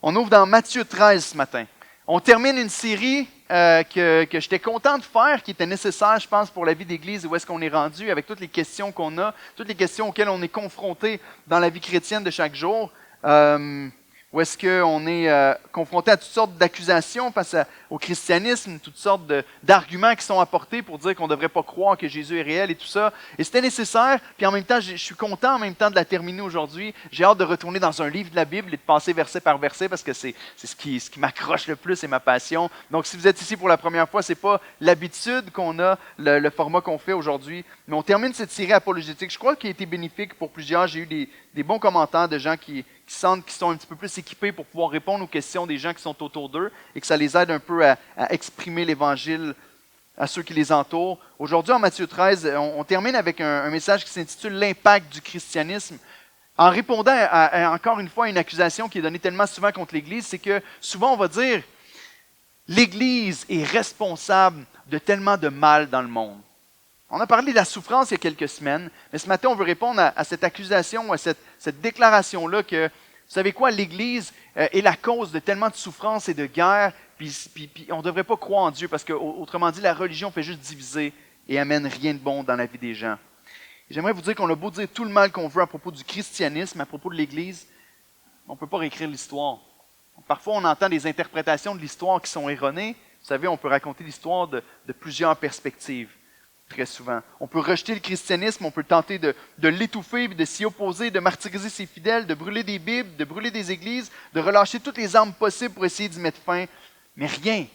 On ouvre dans Matthieu 13 ce matin. On termine une série que j'étais content de faire, qui était nécessaire, je pense, pour la vie d'Église, où est-ce qu'on est rendu, avec toutes les questions qu'on a, toutes les questions auxquelles on est confronté dans la vie chrétienne de chaque jour. Où est-ce qu'on est confronté à toutes sortes d'accusations face au christianisme, toutes sortes d'arguments qui sont apportés pour dire qu'on ne devrait pas croire que Jésus est réel et tout ça. Et c'était nécessaire, puis en même temps, je suis content en même temps de la terminer aujourd'hui. J'ai hâte de retourner dans un livre de la Bible et de passer verset par verset parce que c'est ce qui m'accroche le plus et ma passion. Donc si vous êtes ici pour la première fois, ce n'est pas l'habitude qu'on a, le format qu'on fait aujourd'hui, mais on termine cette série apologétique. Je crois qu'il a été bénéfique pour plusieurs. J'ai eu des bons commentaires de gens qui sentent qu'ils sont un petit peu plus équipés pour pouvoir répondre aux questions des gens qui sont autour d'eux et que ça les aide un peu à exprimer l'Évangile à ceux qui les entourent. Aujourd'hui, en Matthieu 13, on termine avec un message qui s'intitule « L'impact du christianisme ». En répondant encore une fois à une accusation qui est donnée tellement souvent contre l'Église, c'est que souvent on va dire « l'Église est responsable de tellement de mal dans le monde ». On a parlé de la souffrance il y a quelques semaines, mais ce matin, on veut répondre à cette accusation, à cette déclaration-là que, vous savez quoi, l'Église est la cause de tellement de souffrance et de guerre, puis on ne devrait pas croire en Dieu, parce qu'autrement dit, la religion fait juste diviser et amène rien de bon dans la vie des gens. J'aimerais vous dire qu'on a beau dire tout le mal qu'on veut à propos du christianisme, à propos de l'Église, on ne peut pas réécrire l'histoire. Parfois, on entend des interprétations de l'histoire qui sont erronées. Vous savez, on peut raconter l'histoire de plusieurs perspectives. Très souvent. On peut rejeter le christianisme, on peut tenter de l'étouffer, de s'y opposer, de martyriser ses fidèles, de brûler des Bibles, de brûler des églises, de relâcher toutes les armes possibles pour essayer d'y mettre fin. Mais rien,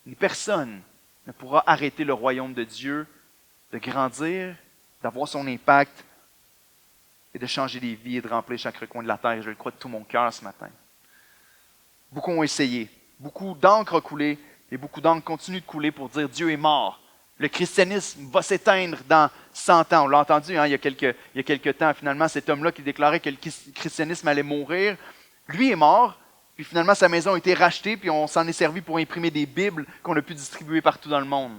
ni personne ne pourra arrêter le royaume de Dieu de grandir, d'avoir son impact et de changer les vies et de remplir chaque recoin de la terre. Et je le crois de tout mon cœur ce matin. Beaucoup ont essayé, beaucoup d'encre a coulé et beaucoup d'encre continue de couler pour dire Dieu est mort. Le christianisme va s'éteindre dans 100 ans. On l'a entendu il y a quelques temps, finalement, cet homme-là qui déclarait que le christianisme allait mourir. Lui est mort, puis finalement sa maison a été rachetée, puis on s'en est servi pour imprimer des Bibles qu'on a pu distribuer partout dans le monde.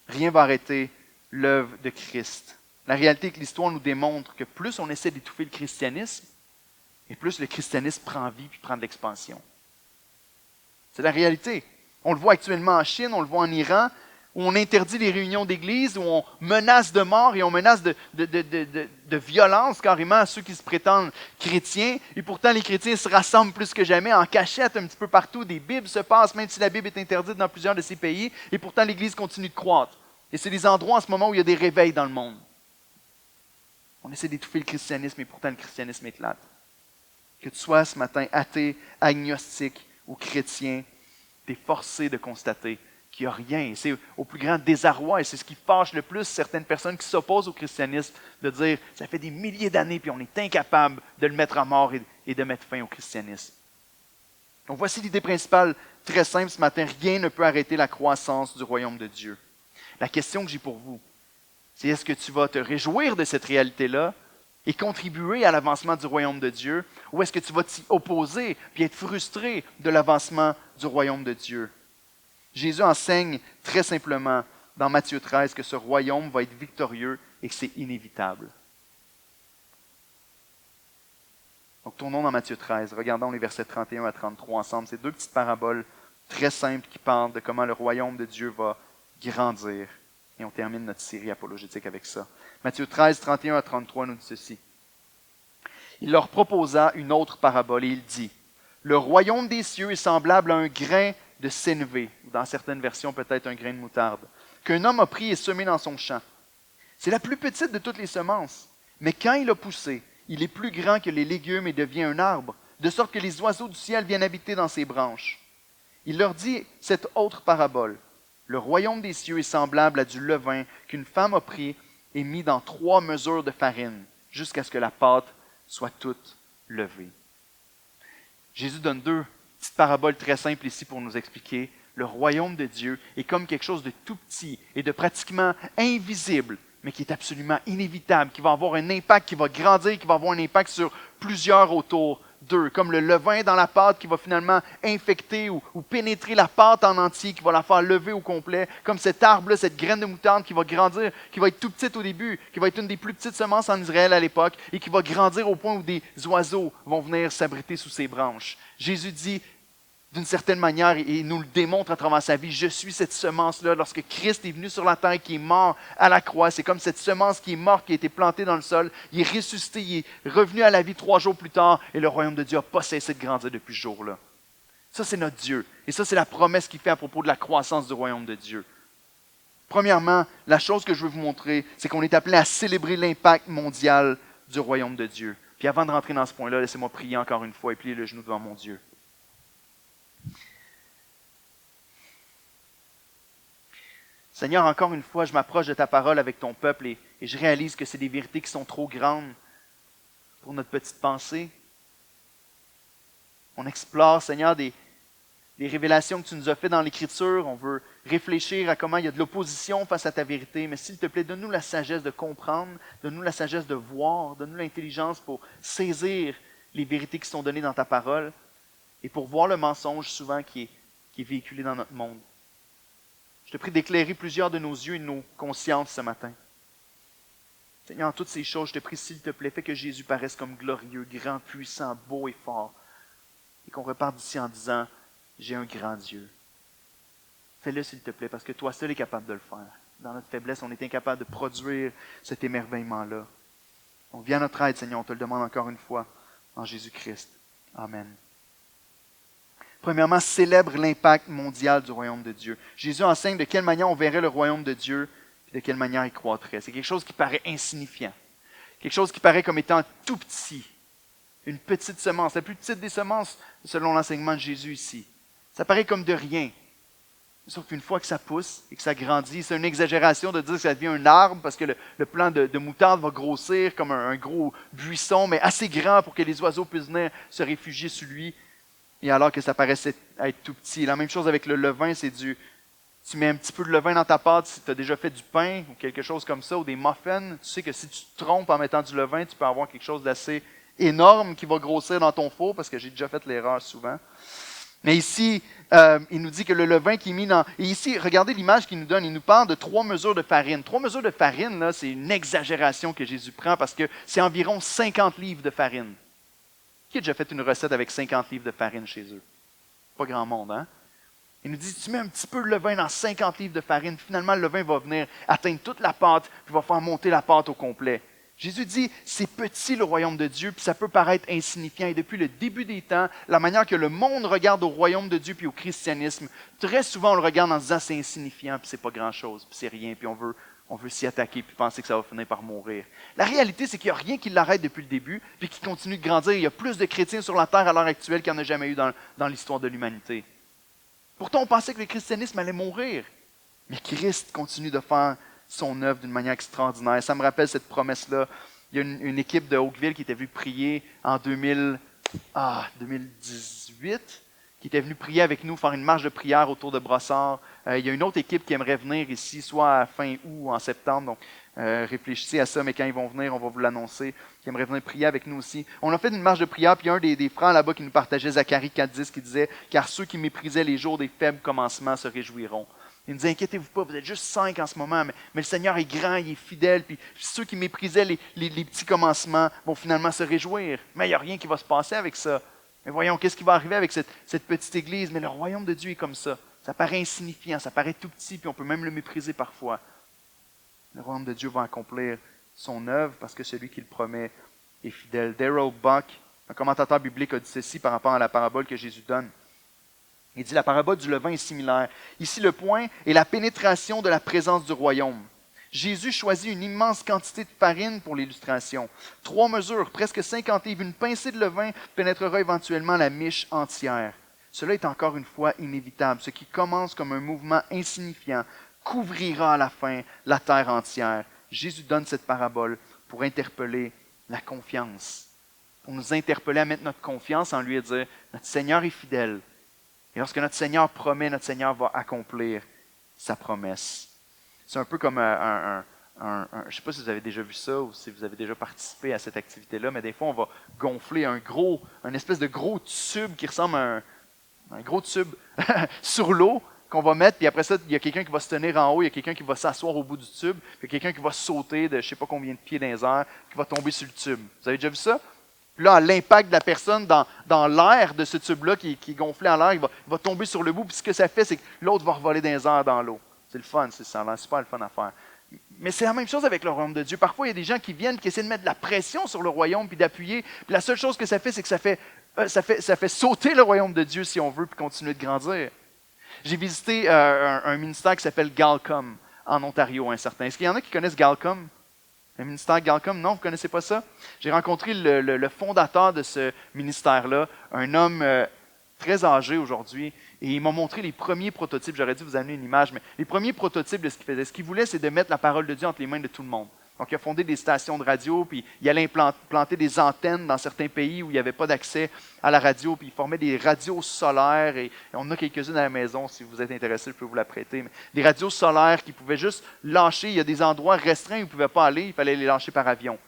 Rien ne va arrêter l'œuvre de Christ. La réalité est que l'histoire nous démontre que plus on essaie d'étouffer le christianisme, et plus le christianisme prend vie puis prend de l'expansion. C'est la réalité. On le voit actuellement en Chine, on le voit en Iran, où on interdit les réunions d'église, où on menace de mort et on menace de violence carrément à ceux qui se prétendent chrétiens. Et pourtant, les chrétiens se rassemblent plus que jamais en cachette un petit peu partout. Des Bibles se passent, même si la Bible est interdite dans plusieurs de ces pays. Et pourtant, l'Église continue de croître. Et c'est des endroits en ce moment où il y a des réveils dans le monde. On essaie d'étouffer le christianisme et pourtant le christianisme éclate. Que tu sois ce matin athée, agnostique ou chrétien, tu es forcé de constater qu'il n'y a rien. C'est au plus grand désarroi et c'est ce qui fâche le plus certaines personnes qui s'opposent au christianisme, de dire « ça fait des milliers d'années puis on est incapable de le mettre à mort et de mettre fin au christianisme ». Donc voici l'idée principale, très simple ce matin, rien ne peut arrêter la croissance du royaume de Dieu. La question que j'ai pour vous, c'est est-ce que tu vas te réjouir de cette réalité-là et contribuer à l'avancement du royaume de Dieu, ou est-ce que tu vas t'y opposer puis être frustré de l'avancement du royaume de Dieu? Jésus enseigne très simplement dans Matthieu 13 que ce royaume va être victorieux et que c'est inévitable. Donc tournons dans Matthieu 13, regardons les versets 31 à 33 ensemble. C'est deux petites paraboles très simples qui parlent de comment le royaume de Dieu va grandir. Et on termine notre série apologétique avec ça. Matthieu 13, 31 à 33 nous dit ceci. Il leur proposa une autre parabole et il dit, « Le royaume des cieux est semblable à un grain de sénévé, ou dans certaines versions peut-être un grain de moutarde, qu'un homme a pris et semé dans son champ. C'est la plus petite de toutes les semences, mais quand il a poussé, il est plus grand que les légumes et devient un arbre, de sorte que les oiseaux du ciel viennent habiter dans ses branches. Il leur dit cette autre parabole. Le royaume des cieux est semblable à du levain qu'une femme a pris et mis dans 3 mesures de farine, jusqu'à ce que la pâte soit toute levée. » Jésus donne 2 petite parabole très simple ici pour nous expliquer. Le royaume de Dieu est comme quelque chose de tout petit et de pratiquement invisible, mais qui est absolument inévitable, qui va avoir un impact, qui va grandir, qui va avoir un impact sur plusieurs autour d'eux, comme le levain dans la pâte qui va finalement infecter ou pénétrer la pâte en entier, qui va la faire lever au complet, comme cet arbre-là, cette graine de moutarde qui va grandir, qui va être tout petite au début, qui va être une des plus petites semences en Israël à l'époque, et qui va grandir au point où des oiseaux vont venir s'abriter sous ses branches. Jésus dit, d'une certaine manière, et il nous le démontre à travers sa vie, je suis cette semence-là. Lorsque Christ est venu sur la terre, qui est mort à la croix, c'est comme cette semence qui est morte, qui a été plantée dans le sol. Il est ressuscité, il est revenu à la vie 3 jours plus tard, et le royaume de Dieu n'a pas cessé de grandir depuis ce jour-là. Ça, c'est notre Dieu. Et ça, c'est la promesse qu'il fait à propos de la croissance du royaume de Dieu. Premièrement, la chose que je veux vous montrer, c'est qu'on est appelé à célébrer l'impact mondial du royaume de Dieu. Puis avant de rentrer dans ce point-là, laissez-moi prier encore une fois et plier le genou devant mon Dieu. Seigneur, encore une fois, je m'approche de ta parole avec ton peuple et je réalise que c'est des vérités qui sont trop grandes pour notre petite pensée. On explore, Seigneur, des révélations que tu nous as faites dans l'Écriture. On veut réfléchir à comment il y a de l'opposition face à ta vérité. Mais s'il te plaît, donne-nous la sagesse de comprendre, donne-nous la sagesse de voir, donne-nous l'intelligence pour saisir les vérités qui sont données dans ta parole et pour voir le mensonge souvent qui est véhiculé dans notre monde. Je te prie d'éclairer plusieurs de nos yeux et de nos consciences ce matin. Seigneur, en toutes ces choses, je te prie, s'il te plaît, fais que Jésus paraisse comme glorieux, grand, puissant, beau et fort. Et qu'on reparte d'ici en disant, j'ai un grand Dieu. Fais-le, s'il te plaît, parce que toi seul es capable de le faire. Dans notre faiblesse, on est incapable de produire cet émerveillement-là. Donc viens à notre aide, Seigneur, on te le demande encore une fois, en Jésus-Christ. Amen. Premièrement, célèbre l'impact mondial du royaume de Dieu. Jésus enseigne de quelle manière on verrait le royaume de Dieu et de quelle manière il croîtrait. C'est quelque chose qui paraît insignifiant. Quelque chose qui paraît comme étant tout petit. Une petite semence, la plus petite des semences selon l'enseignement de Jésus ici. Ça paraît comme de rien. Sauf qu'une fois que ça pousse et que ça grandit, c'est une exagération de dire que ça devient un arbre parce que le plant de moutarde va grossir comme un gros buisson, mais assez grand pour que les oiseaux puissent venir se réfugier sous lui. Et alors que ça paraissait être tout petit. La même chose avec le levain, c'est tu mets un petit peu de levain dans ta pâte si tu as déjà fait du pain ou quelque chose comme ça, ou des muffins. Tu sais que si tu te trompes en mettant du levain, tu peux avoir quelque chose d'assez énorme qui va grossir dans ton four, parce que j'ai déjà fait l'erreur souvent. Mais ici, il nous dit que le levain qui est mis dans... Et ici, regardez l'image qu'il nous donne. Il nous parle de 3 mesures de farine. 3 mesures de farine, là, c'est une exagération que Jésus prend parce que c'est environ 50 livres de farine. Qui a déjà fait une recette avec 50 livres de farine chez eux? Pas grand monde, hein? Il nous dit, tu mets un petit peu de levain dans 50 livres de farine, finalement le levain va venir atteindre toute la pâte, puis va faire monter la pâte au complet. Jésus dit, c'est petit le royaume de Dieu, puis ça peut paraître insignifiant. Et depuis le début des temps, la manière que le monde regarde au royaume de Dieu puis au christianisme, très souvent on le regarde en se disant, c'est insignifiant, puis c'est pas grand-chose, puis c'est rien, puis on veut s'y attaquer puis penser que ça va finir par mourir. La réalité, c'est qu'il n'y a rien qui l'arrête depuis le début puis qui continue de grandir. Il y a plus de chrétiens sur la terre à l'heure actuelle qu'il n'y en a jamais eu dans l'histoire de l'humanité. Pourtant, on pensait que le christianisme allait mourir. Mais Christ continue de faire son œuvre d'une manière extraordinaire. Ça me rappelle cette promesse-là. Il y a une équipe de Oakville qui était venue prier en 2018, qui était venue prier avec nous, faire une marche de prière autour de Brossard. Il y a une autre équipe qui aimerait venir ici, soit à fin août ou en septembre. Donc, réfléchissez à ça, mais quand ils vont venir, on va vous l'annoncer. Qui aimerait venir prier avec nous aussi. On a fait une marche de prière, puis un des frères là-bas qui nous partageait, Zacharie 4.10, qui disait « Car ceux qui méprisaient les jours des faibles commencements se réjouiront. » Il nous dit « Inquiétez-vous pas, vous êtes juste 5 en ce moment, mais le Seigneur est grand, il est fidèle, puis ceux qui méprisaient les petits commencements vont finalement se réjouir. Mais il n'y a rien qui va se passer avec ça. Mais voyons, qu'est-ce qui va arriver avec cette petite église? Mais le royaume de Dieu est comme ça. Ça paraît insignifiant, ça paraît tout petit, puis on peut même le mépriser parfois. Le royaume de Dieu va accomplir son œuvre parce que celui qui le promet est fidèle. Darrell Buck, un commentateur biblique, a dit ceci par rapport à la parabole que Jésus donne. Il dit, la parabole du levain est similaire. Ici, le point est la pénétration de la présence du royaume. Jésus choisit une immense quantité de farine pour l'illustration. 3 mesures, presque 50 livres. Une pincée de levain pénétrera éventuellement la miche entière. Cela est encore une fois inévitable. Ce qui commence comme un mouvement insignifiant couvrira à la fin la terre entière. Jésus donne cette parabole pour interpeller la confiance. Pour nous interpeller à mettre notre confiance en lui et dire, notre Seigneur est fidèle. Et lorsque notre Seigneur promet, notre Seigneur va accomplir sa promesse. C'est un peu comme un je ne sais pas si vous avez déjà vu ça ou si vous avez déjà participé à cette activité-là, mais des fois, on va gonfler un espèce de gros tube qui ressemble à un gros tube sur l'eau qu'on va mettre, puis après ça, il y a quelqu'un qui va se tenir en haut, il y a quelqu'un qui va s'asseoir au bout du tube, puis il y a quelqu'un qui va sauter de je ne sais pas combien de pieds dans les airs, qui va tomber sur le tube. Vous avez déjà vu ça? Puis là, l'impact de la personne dans l'air de ce tube-là qui est gonflé en l'air, il va tomber sur le bout, puis ce que ça fait, c'est que l'autre va revoler dans les airs dans l'eau. C'est le fun, ça a l'air super le fun à faire. Mais c'est la même chose avec le royaume de Dieu. Parfois, il y a des gens qui viennent, qui essaient de mettre de la pression sur le royaume, puis d'appuyer. Puis la seule chose que ça fait, c'est que ça fait sauter le royaume de Dieu, si on veut, puis continuer de grandir. J'ai visité un ministère qui s'appelle Galcom, en Ontario, un certain. Est-ce qu'il y en a qui connaissent Galcom? Le ministère Galcom? Non, vous ne connaissez pas ça? J'ai rencontré le fondateur de ce ministère-là, un homme très âgé aujourd'hui, et il m'a montré les premiers prototypes. J'aurais dû vous amener une image, mais les premiers prototypes de ce qu'il faisait. Ce qu'il voulait, c'est de mettre la parole de Dieu entre les mains de tout le monde. Donc, il a fondé des stations de radio, puis il allait planter des antennes dans certains pays où il n'y avait pas d'accès à la radio, puis il formait des radios solaires, et on en a quelques-unes à la maison, si vous êtes intéressé, je peux vous la prêter. Mais des radios solaires qui pouvaient juste lâcher. Il y a des endroits restreints où ils ne pouvaient pas aller, il fallait les lâcher par avion.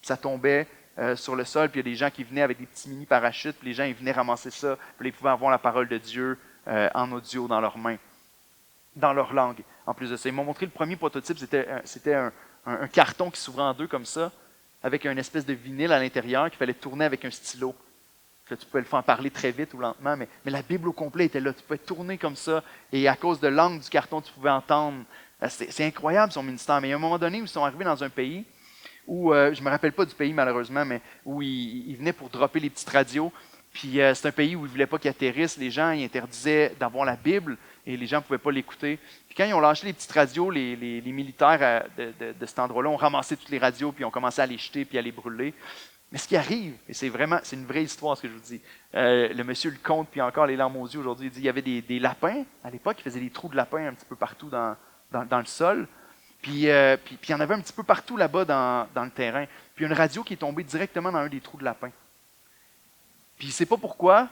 Ça tombait sur le sol, puis il y a des gens qui venaient avec des petits mini-parachutes, puis les gens ils venaient ramasser ça, puis ils pouvaient avoir la parole de Dieu en audio dans leurs mains, dans leur langue. En plus de ça, ils m'ont montré le premier prototype, c'était un carton qui s'ouvrait en deux comme ça, avec une espèce de vinyle à l'intérieur qu'il fallait tourner avec un stylo. Là, tu pouvais le faire parler très vite ou lentement, mais la Bible au complet était là. Tu pouvais tourner comme ça, et à cause de l'angle du carton, tu pouvais entendre. C'est incroyable son ministère. Mais il y a un moment donné où ils sont arrivés dans un pays où, je ne me rappelle pas du pays malheureusement, mais où ils venaient pour dropper les petites radios. Puis c'est un pays où ils ne voulaient pas qu'ils atterrissent. Les gens ils interdisaient d'avoir la Bible et les gens ne pouvaient pas l'écouter. Puis quand ils ont lâché les petites radios, les militaires de cet endroit-là ont ramassé toutes les radios puis ont commencé à les jeter puis à les brûler. Mais ce qui arrive, et c'est une vraie histoire ce que je vous dis, le monsieur le compte puis encore les larmes aux yeux aujourd'hui, il dit il y avait des lapins à l'époque, ils faisaient des trous de lapins un petit peu partout dans le sol. Puis il y en avait un petit peu partout là-bas dans le terrain. Puis il y a une radio qui est tombée directement dans un des trous de lapin. Puis il ne sait pas pourquoi,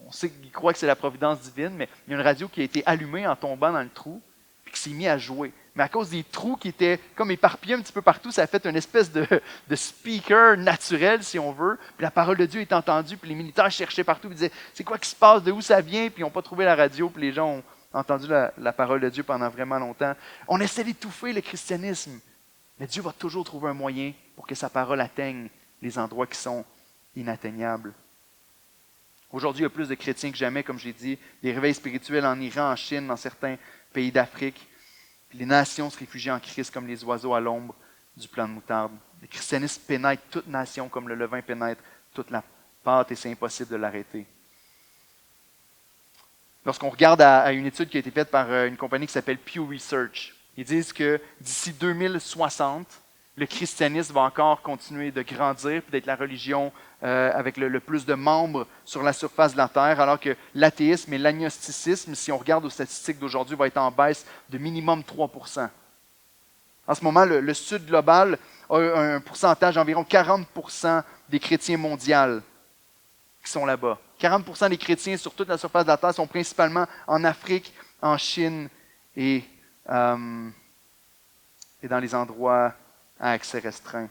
on sait qu'il croit que c'est la providence divine, mais il y a une radio qui a été allumée en tombant dans le trou, puis qui s'est mis à jouer. Mais à cause des trous qui étaient comme éparpillés un petit peu partout, ça a fait une espèce de speaker naturel, si on veut. Puis la parole de Dieu est entendue, puis les militaires cherchaient partout, ils disaient « C'est quoi qui se passe? De où ça vient? » Puis ils n'ont pas trouvé la radio, puis les gens ont entendu la parole de Dieu pendant vraiment longtemps. On essaie d'étouffer le christianisme, mais Dieu va toujours trouver un moyen pour que sa parole atteigne les endroits qui sont inatteignables. Aujourd'hui, il y a plus de chrétiens que jamais, comme je l'ai dit, des réveils spirituels en Iran, en Chine, dans certains pays d'Afrique. Puis les nations se réfugient en Christ comme les oiseaux à l'ombre du plant de moutarde. Le christianisme pénètre toute nation comme le levain pénètre toute la pâte et c'est impossible de l'arrêter. Lorsqu'on regarde à une étude qui a été faite par une compagnie qui s'appelle Pew Research, ils disent que d'ici 2060, le christianisme va encore continuer de grandir et d'être la religion avec le plus de membres sur la surface de la Terre, alors que l'athéisme et l'agnosticisme, si on regarde aux statistiques d'aujourd'hui, va être en baisse de minimum 3%. En ce moment, le Sud global a un pourcentage d'environ 40% des chrétiens mondiaux qui sont là-bas. 40% des chrétiens sur toute la surface de la Terre sont principalement en Afrique, en Chine et dans les endroits à accès restreint.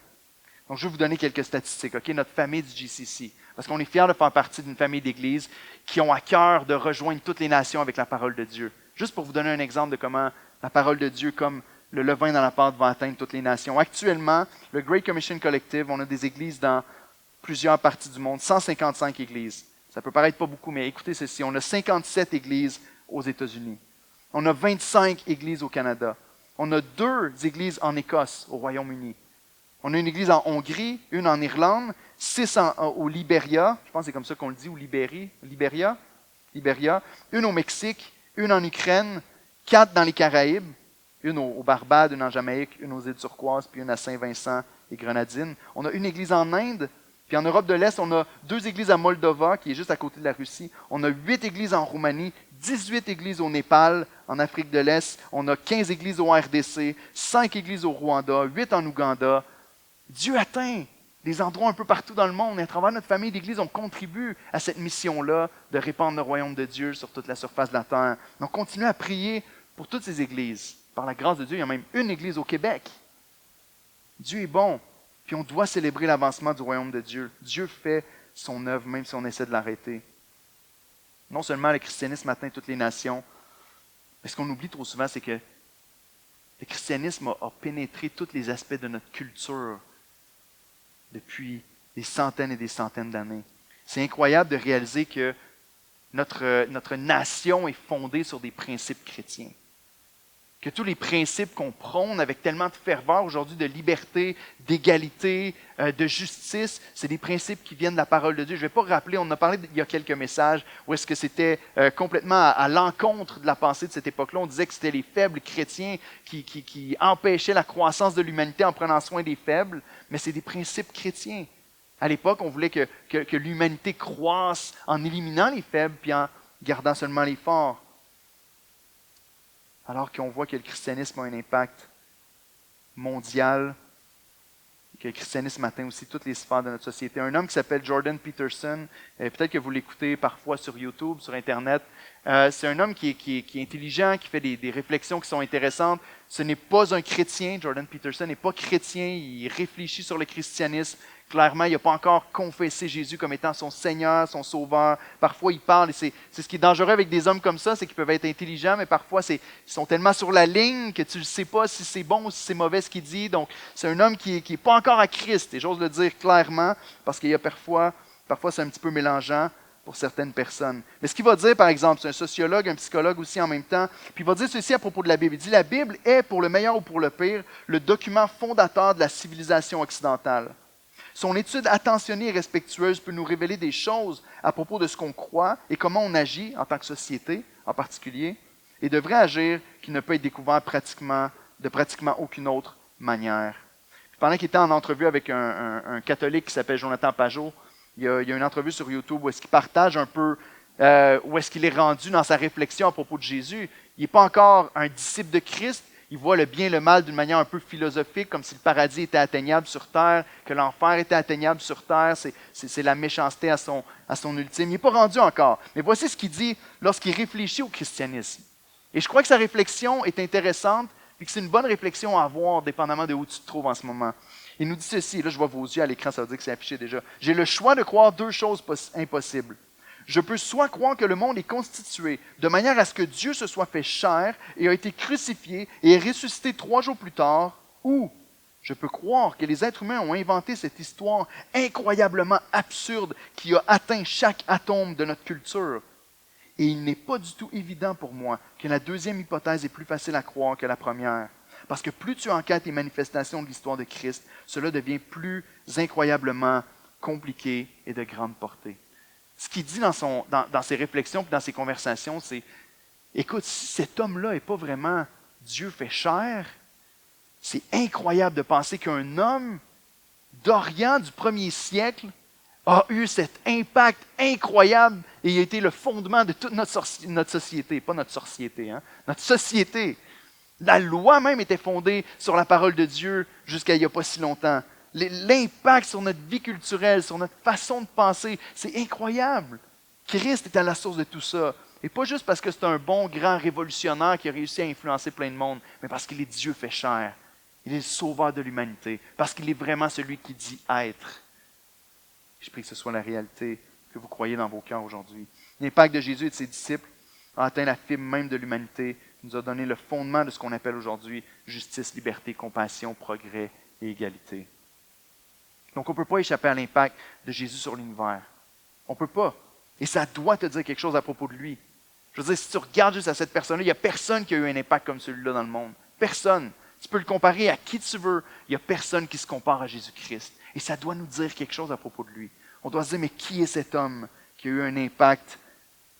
Donc, je vais vous donner quelques statistiques. Okay? Notre famille du GCC, parce qu'on est fiers de faire partie d'une famille d'églises qui ont à cœur de rejoindre toutes les nations avec la parole de Dieu. Juste pour vous donner un exemple de comment la parole de Dieu, comme le levain dans la pâte, va atteindre toutes les nations. Actuellement, le Great Commission Collective, on a des églises dans plusieurs parties du monde, 155 églises. Ça peut paraître pas beaucoup, mais écoutez ceci, on a 57 églises aux États-Unis. On a 25 églises au Canada. On a 2 églises en Écosse, au Royaume-Uni. On a une église en Hongrie, une en Irlande, 6 au Libéria, je pense que c'est comme ça qu'on le dit, ou Libéria, une au Mexique, une en Ukraine, 4 dans les Caraïbes, une aux Barbades, une en Jamaïque, une aux îles Turquoises, puis une à Saint-Vincent et Grenadines. On a une église en Inde, puis en Europe de l'Est, on a 2 églises à Moldova, qui est juste à côté de la Russie. On a 8 églises en Roumanie, 18 églises au Népal, en Afrique de l'Est. On a 15 églises au RDC, 5 églises au Rwanda, 8 en Ouganda. Dieu atteint des endroits un peu partout dans le monde. Et à travers notre famille d'église, on contribue à cette mission-là de répandre le royaume de Dieu sur toute la surface de la terre. Donc, continuez à prier pour toutes ces églises. Par la grâce de Dieu, il y a même une église au Québec. Dieu est bon, puis on doit célébrer l'avancement du royaume de Dieu. Dieu fait son œuvre, même si on essaie de l'arrêter. Non seulement le christianisme atteint toutes les nations, mais ce qu'on oublie trop souvent, c'est que le christianisme a pénétré tous les aspects de notre culture depuis des centaines et des centaines d'années. C'est incroyable de réaliser que notre nation est fondée sur des principes chrétiens. Que tous les principes qu'on prône avec tellement de ferveur aujourd'hui de liberté, d'égalité, de justice, c'est des principes qui viennent de la parole de Dieu. Je ne vais pas rappeler, on en a parlé il y a quelques messages, où est-ce que c'était complètement à l'encontre de la pensée de cette époque-là. On disait que c'était les faibles chrétiens qui empêchaient la croissance de l'humanité en prenant soin des faibles, mais c'est des principes chrétiens. À l'époque, on voulait que l'humanité croisse en éliminant les faibles puis en gardant seulement les forts. Alors qu'on voit que le christianisme a un impact mondial, que le christianisme atteint aussi toutes les sphères de notre société. Un homme qui s'appelle Jordan Peterson, peut-être que vous l'écoutez parfois sur YouTube, sur Internet, c'est un homme qui est intelligent, qui fait des réflexions qui sont intéressantes. Ce n'est pas un chrétien, Jordan Peterson n'est pas chrétien, il réfléchit sur le christianisme. Clairement, il n'a pas encore confessé Jésus comme étant son Seigneur, son Sauveur. Parfois, il parle, et c'est ce qui est dangereux avec des hommes comme ça, c'est qu'ils peuvent être intelligents, mais parfois, ils sont tellement sur la ligne que tu ne sais pas si c'est bon ou si c'est mauvais ce qu'il dit. Donc, c'est un homme qui n'est pas encore à Christ, et j'ose le dire clairement, parce qu'il y a parfois c'est un petit peu mélangeant pour certaines personnes. Mais ce qu'il va dire, par exemple, c'est un sociologue, un psychologue aussi en même temps, puis il va dire ceci à propos de la Bible. Il dit, la Bible est, pour le meilleur ou pour le pire, le document fondateur de la civilisation occidentale. Son étude attentionnée et respectueuse peut nous révéler des choses à propos de ce qu'on croit et comment on agit en tant que société, en particulier, et devrait agir qui ne peut être découvert de pratiquement aucune autre manière. Puis pendant qu'il était en entrevue avec un catholique qui s'appelle Jonathan Pajot, il y a une entrevue sur YouTube où est-ce qu'il partage un peu où est-ce qu'il est rendu dans sa réflexion à propos de Jésus. Il n'est pas encore un disciple de Christ. Il voit le bien et le mal d'une manière un peu philosophique, comme si le paradis était atteignable sur terre, que l'enfer était atteignable sur terre. C'est la méchanceté à son ultime. Il n'est pas rendu encore. Mais voici ce qu'il dit lorsqu'il réfléchit au christianisme. Et je crois que sa réflexion est intéressante et que c'est une bonne réflexion à avoir, dépendamment de où tu te trouves en ce moment. Il nous dit ceci, et là je vois vos yeux à l'écran, ça veut dire que c'est affiché déjà. J'ai le choix de croire deux choses impossibles. Je peux soit croire que le monde est constitué de manière à ce que Dieu se soit fait chair et a été crucifié et est ressuscité 3 jours plus tard, ou je peux croire que les êtres humains ont inventé cette histoire incroyablement absurde qui a atteint chaque atome de notre culture. Et il n'est pas du tout évident pour moi que la deuxième hypothèse est plus facile à croire que la première. Parce que plus tu enquêtes les manifestations de l'histoire de Christ, cela devient plus incroyablement compliqué et de grande portée. Ce qu'il dit dans ses réflexions et dans ses conversations, c'est « Écoute, si cet homme-là n'est pas vraiment Dieu fait chair, c'est incroyable de penser qu'un homme d'Orient du 1er siècle a eu cet impact incroyable et a été le fondement de toute notre société. Pas notre société, hein? Notre société. La loi même était fondée sur la parole de Dieu jusqu'à il n'y a pas si longtemps. L'impact sur notre vie culturelle, sur notre façon de penser, c'est incroyable. Christ est à la source de tout ça. Et pas juste parce que c'est un bon, grand révolutionnaire qui a réussi à influencer plein de monde, mais parce qu'il est Dieu fait chair. Il est le sauveur de l'humanité. Parce qu'il est vraiment celui qui dit être. Je prie que ce soit la réalité que vous croyez dans vos cœurs aujourd'hui. L'impact de Jésus et de ses disciples a atteint la fibre même de l'humanité, nous a donné le fondement de ce qu'on appelle aujourd'hui justice, liberté, compassion, progrès et égalité. Donc, on ne peut pas échapper à l'impact de Jésus sur l'univers. On ne peut pas. Et ça doit te dire quelque chose à propos de lui. Je veux dire, si tu regardes juste à cette personne-là, il n'y a personne qui a eu un impact comme celui-là dans le monde. Personne. Tu peux le comparer à qui tu veux. Il n'y a personne qui se compare à Jésus-Christ. Et ça doit nous dire quelque chose à propos de lui. On doit se dire, mais qui est cet homme qui a eu un impact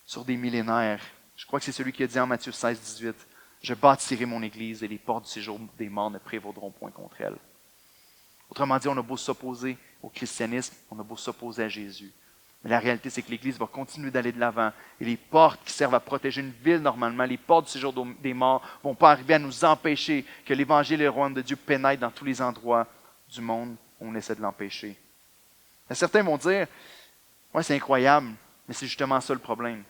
sur des millénaires? Je crois que c'est celui qui a dit en Matthieu 16, 18, « Je bâtirai mon Église et les portes du séjour des morts ne prévaudront point contre elle. » Autrement dit, on a beau s'opposer au christianisme, on a beau s'opposer à Jésus. Mais la réalité, c'est que l'Église va continuer d'aller de l'avant. Et les portes qui servent à protéger une ville normalement, les portes du séjour des morts, ne vont pas arriver à nous empêcher que l'Évangile et le royaume de Dieu pénètrent dans tous les endroits du monde où on essaie de l'empêcher. Certains vont dire, « Ouais, c'est incroyable, mais c'est justement ça le problème. »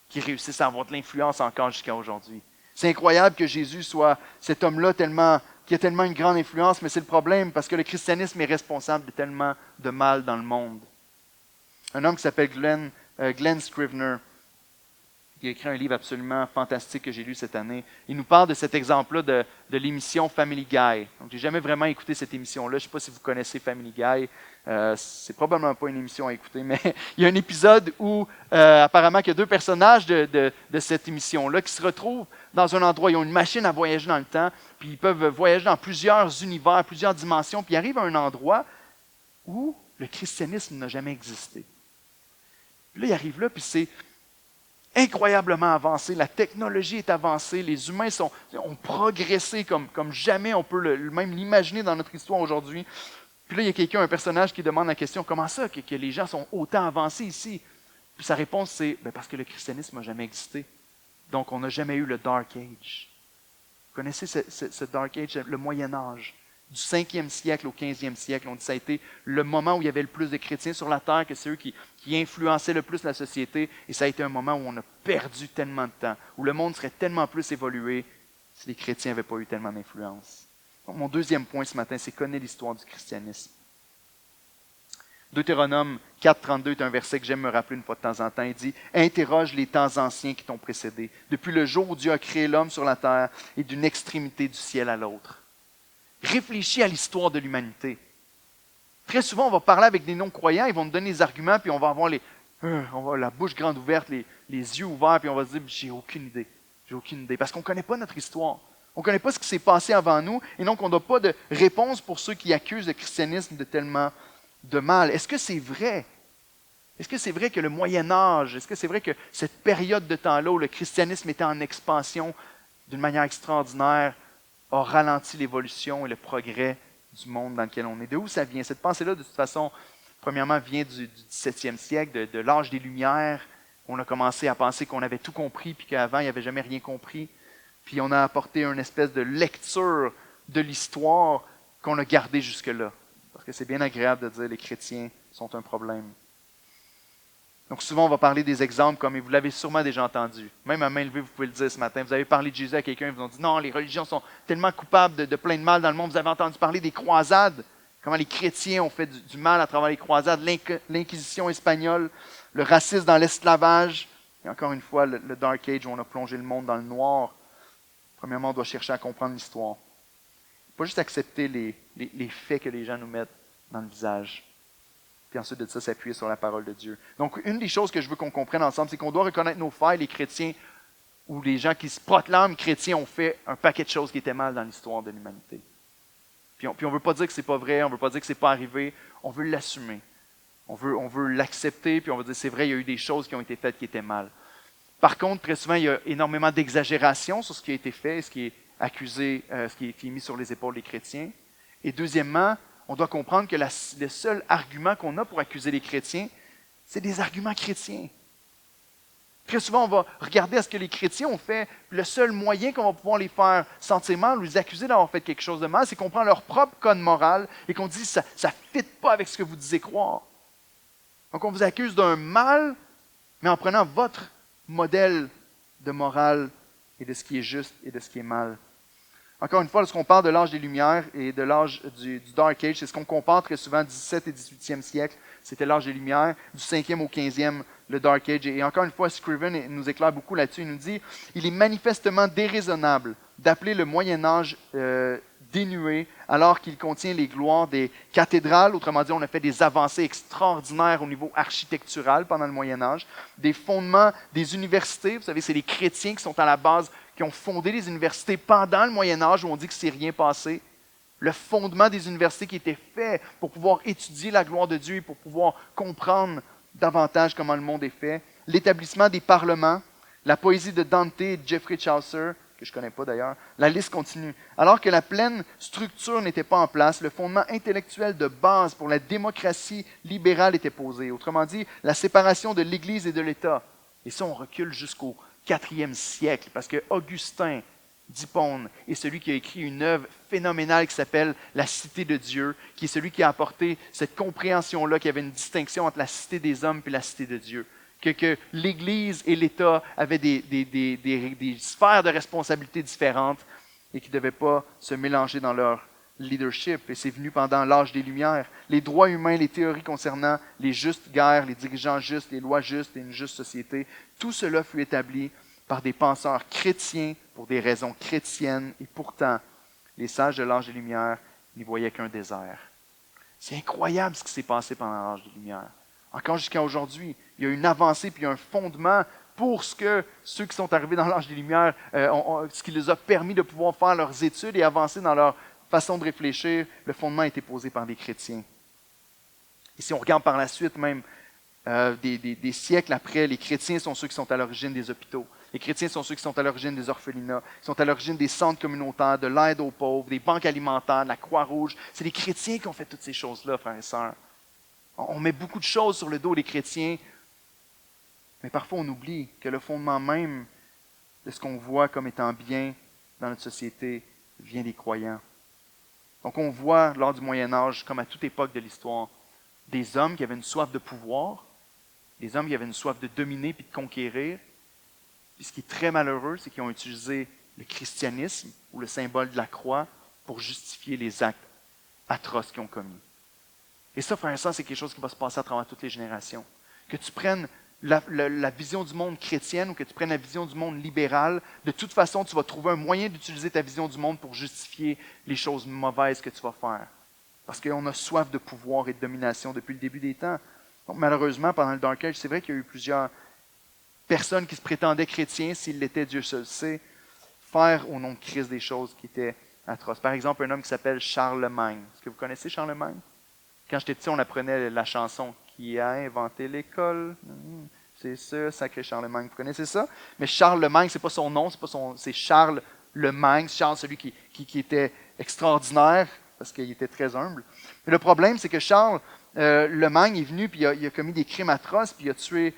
Qui réussissent à avoir de l'influence encore jusqu'à aujourd'hui. C'est incroyable que Jésus soit cet homme-là tellement qui a tellement une grande influence, mais c'est le problème parce que le christianisme est responsable de tellement de mal dans le monde. Un homme qui s'appelle Glenn Scrivener, qui a écrit un livre absolument fantastique que j'ai lu cette année. Il nous parle de cet exemple-là de l'émission Family Guy. Donc, j'ai jamais vraiment écouté cette émission-là. Je ne sais pas si vous connaissez Family Guy. C'est probablement pas une émission à écouter, mais il y a un épisode où apparemment il y a deux personnages de cette émission-là qui se retrouvent dans un endroit. Ils ont une machine à voyager dans le temps, puis ils peuvent voyager dans plusieurs univers, plusieurs dimensions, puis ils arrivent à un endroit où le christianisme n'a jamais existé. Puis là, ils arrivent là, puis c'est incroyablement avancé, la technologie est avancée, les humains ont progressé comme jamais on peut même l'imaginer dans notre histoire aujourd'hui. Puis là, il y a un personnage qui demande la question, comment ça que les gens sont autant avancés ici? Puis sa réponse c'est, parce que le christianisme n'a jamais existé. Donc on n'a jamais eu le Dark Age. Vous connaissez ce Dark Age, le Moyen Âge? Du 5e siècle au 15e siècle, on dit que ça a été le moment où il y avait le plus de chrétiens sur la terre, que c'est eux qui influençaient le plus la société, et ça a été un moment où on a perdu tellement de temps, où le monde serait tellement plus évolué si les chrétiens n'avaient pas eu tellement d'influence. Donc, mon deuxième point ce matin, c'est connaître l'histoire du christianisme. Deutéronome 4.32 est un verset que j'aime me rappeler une fois de temps en temps. Il dit « Interroge les temps anciens qui t'ont précédé, depuis le jour où Dieu a créé l'homme sur la terre et d'une extrémité du ciel à l'autre. » Réfléchis à l'histoire de l'humanité. Très souvent, on va parler avec des non-croyants, ils vont nous donner des arguments, puis on va avoir la bouche grande ouverte, les yeux ouverts, puis on va se dire « j'ai aucune idée. J'ai aucune idée. » Parce qu'on ne connaît pas notre histoire. On ne connaît pas ce qui s'est passé avant nous, et donc on n'a pas de réponse pour ceux qui accusent le christianisme de tellement de mal. Est-ce que c'est vrai? Est-ce que c'est vrai que le Moyen Âge, est-ce que c'est vrai que cette période de temps-là où le christianisme était en expansion d'une manière extraordinaire, a ralenti l'évolution et le progrès du monde dans lequel on est? De où ça vient? Cette pensée-là, de toute façon, premièrement, vient du 17e siècle, de l'âge des Lumières. On a commencé à penser qu'on avait tout compris, puis qu'avant, il n'y avait jamais rien compris. Puis on a apporté une espèce de lecture de l'histoire qu'on a gardée jusque-là. Parce que c'est bien agréable de dire les chrétiens sont un problème. Donc souvent, on va parler des exemples comme, et vous l'avez sûrement déjà entendu. Même à main levée, vous pouvez le dire ce matin. Vous avez parlé de Jésus à quelqu'un, ils vous ont dit, non, les religions sont tellement coupables de plein de mal dans le monde. Vous avez entendu parler des croisades, comment les chrétiens ont fait du mal à travers les croisades, l'Inquisition espagnole, le racisme dans l'esclavage, et encore une fois, le Dark Age où on a plongé le monde dans le noir. Premièrement, on doit chercher à comprendre l'histoire. Pas juste accepter les faits que les gens nous mettent dans le visage. Puis ensuite de ça, s'appuyer sur la parole de Dieu. Donc, une des choses que je veux qu'on comprenne ensemble, c'est qu'on doit reconnaître nos failles. Les chrétiens ou les gens qui se proclament chrétiens ont fait un paquet de choses qui étaient mal dans l'histoire de l'humanité. Puis on ne veut pas dire que ce n'est pas vrai, on ne veut pas dire que ce n'est pas arrivé, on veut l'assumer. On veut l'accepter, puis on veut dire c'est vrai, il y a eu des choses qui ont été faites qui étaient mal. Par contre, très souvent, il y a énormément d'exagération sur ce qui a été fait, ce qui est accusé, ce qui est mis sur les épaules des chrétiens. Et deuxièmement, on doit comprendre que le seul argument qu'on a pour accuser les chrétiens, c'est des arguments chrétiens. Très souvent, on va regarder à ce que les chrétiens ont fait. Le seul moyen qu'on va pouvoir les faire sentir mal ou les accuser d'avoir fait quelque chose de mal, c'est qu'on prend leur propre code moral et qu'on dit ça ne fit pas avec ce que vous disiez croire. Donc, on vous accuse d'un mal, mais en prenant votre modèle de morale et de ce qui est juste et de ce qui est mal. Encore une fois, lorsqu'on parle de l'âge des Lumières et de l'âge du Dark Age, c'est ce qu'on compare très souvent, 17 et 18e siècle, c'était l'âge des Lumières, du 5e au 15e, le Dark Age. Et encore une fois, Scriven nous éclaire beaucoup là-dessus. Il nous dit « Il est manifestement déraisonnable d'appeler le Moyen Âge dénué alors qu'il contient les gloires des cathédrales. » Autrement dit, on a fait des avancées extraordinaires au niveau architectural pendant le Moyen Âge. Des fondements des universités. Vous savez, c'est les chrétiens qui sont à la base, qui ont fondé les universités pendant le Moyen Âge où on dit que c'est rien passé. Le fondement des universités qui était fait pour pouvoir étudier la gloire de Dieu et pour pouvoir comprendre davantage comment le monde est fait. L'établissement des parlements, la poésie de Dante et de Geoffrey Chaucer, que je ne connais pas d'ailleurs, la liste continue. Alors que la pleine structure n'était pas en place, le fondement intellectuel de base pour la démocratie libérale était posé. Autrement dit, la séparation de l'Église et de l'État. Et ça, on recule jusqu'au 4e siècle, parce que Augustin d'Hippone est celui qui a écrit une œuvre phénoménale qui s'appelle La Cité de Dieu, qui est celui qui a apporté cette compréhension-là qu'il y avait une distinction entre la cité des hommes et la cité de Dieu. Que l'Église et l'État avaient des sphères de responsabilité différentes et qui ne devaient pas se mélanger dans leur leadership. Et c'est venu pendant l'âge des Lumières. Les droits humains, les théories concernant les justes guerres, les dirigeants justes, les lois justes et une juste société, tout cela fut établi par des penseurs chrétiens pour des raisons chrétiennes. Et pourtant, les sages de l'âge des Lumières n'y voyaient qu'un désert. C'est incroyable ce qui s'est passé pendant l'âge des Lumières. Encore jusqu'à aujourd'hui, il y a une avancée puis un fondement pour ce que ceux qui sont arrivés dans l'âge des Lumières, ce qui les a permis de pouvoir faire leurs études et avancer dans leur façon de réfléchir. Le fondement a été posé par des chrétiens. Et si on regarde par la suite, même des siècles après, les chrétiens sont ceux qui sont à l'origine des hôpitaux. Les chrétiens sont ceux qui sont à l'origine des orphelinats, qui sont à l'origine des centres communautaires, de l'aide aux pauvres, des banques alimentaires, de la Croix-Rouge. C'est les chrétiens qui ont fait toutes ces choses-là, frères et sœurs. On met beaucoup de choses sur le dos des chrétiens, mais parfois on oublie que le fondement même de ce qu'on voit comme étant bien dans notre société vient des croyants. Donc on voit lors du Moyen Âge, comme à toute époque de l'histoire, des hommes qui avaient une soif de pouvoir, des hommes qui avaient une soif de dominer puis de conquérir. Puis ce qui est très malheureux, c'est qu'ils ont utilisé le christianisme ou le symbole de la croix pour justifier les actes atroces qu'ils ont commis. Et ça, frère et sœur, c'est quelque chose qui va se passer à travers toutes les générations. Que tu prennes la vision du monde chrétienne ou que tu prennes la vision du monde libéral, de toute façon, tu vas trouver un moyen d'utiliser ta vision du monde pour justifier les choses mauvaises que tu vas faire. Parce qu'on a soif de pouvoir et de domination depuis le début des temps. Donc, malheureusement, pendant le Dark Age, c'est vrai qu'il y a eu plusieurs personnes qui se prétendaient chrétiens, s'ils l'étaient, Dieu seul sait, faire au nom de Christ des choses qui étaient atroces. Par exemple, un homme qui s'appelle Charlemagne. Est-ce que vous connaissez Charlemagne? Quand j'étais petit, on apprenait la chanson « Qui a inventé l'école? » C'est ça, sacré Charlemagne. Vous connaissez ça? Mais Charlemagne, c'est pas son nom, c'est Charles le Magne, Charles, celui qui était extraordinaire, parce qu'il était très humble. Mais le problème, c'est que Charles le Magne est venu, puis il a commis des crimes atroces, puis il a tué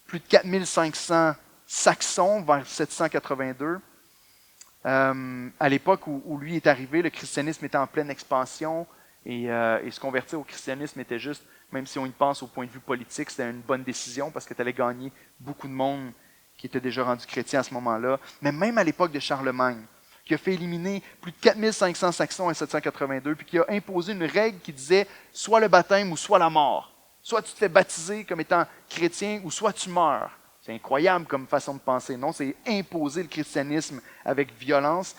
plus de 4500 Saxons vers 782. À l'époque où lui est arrivé, le christianisme était en pleine expansion et se convertir au christianisme était juste, même si on y pense au point de vue politique, c'était une bonne décision parce que tu allais gagner beaucoup de monde qui était déjà rendu chrétien à ce moment-là. Mais même à l'époque de Charlemagne, qui a fait éliminer plus de 4500 Saxons en 782, puis qui a imposé une règle qui disait soit le baptême ou soit la mort. Soit tu te fais baptiser comme étant chrétien ou soit tu meurs. C'est incroyable comme façon de penser. Non, c'est imposer le christianisme avec violence.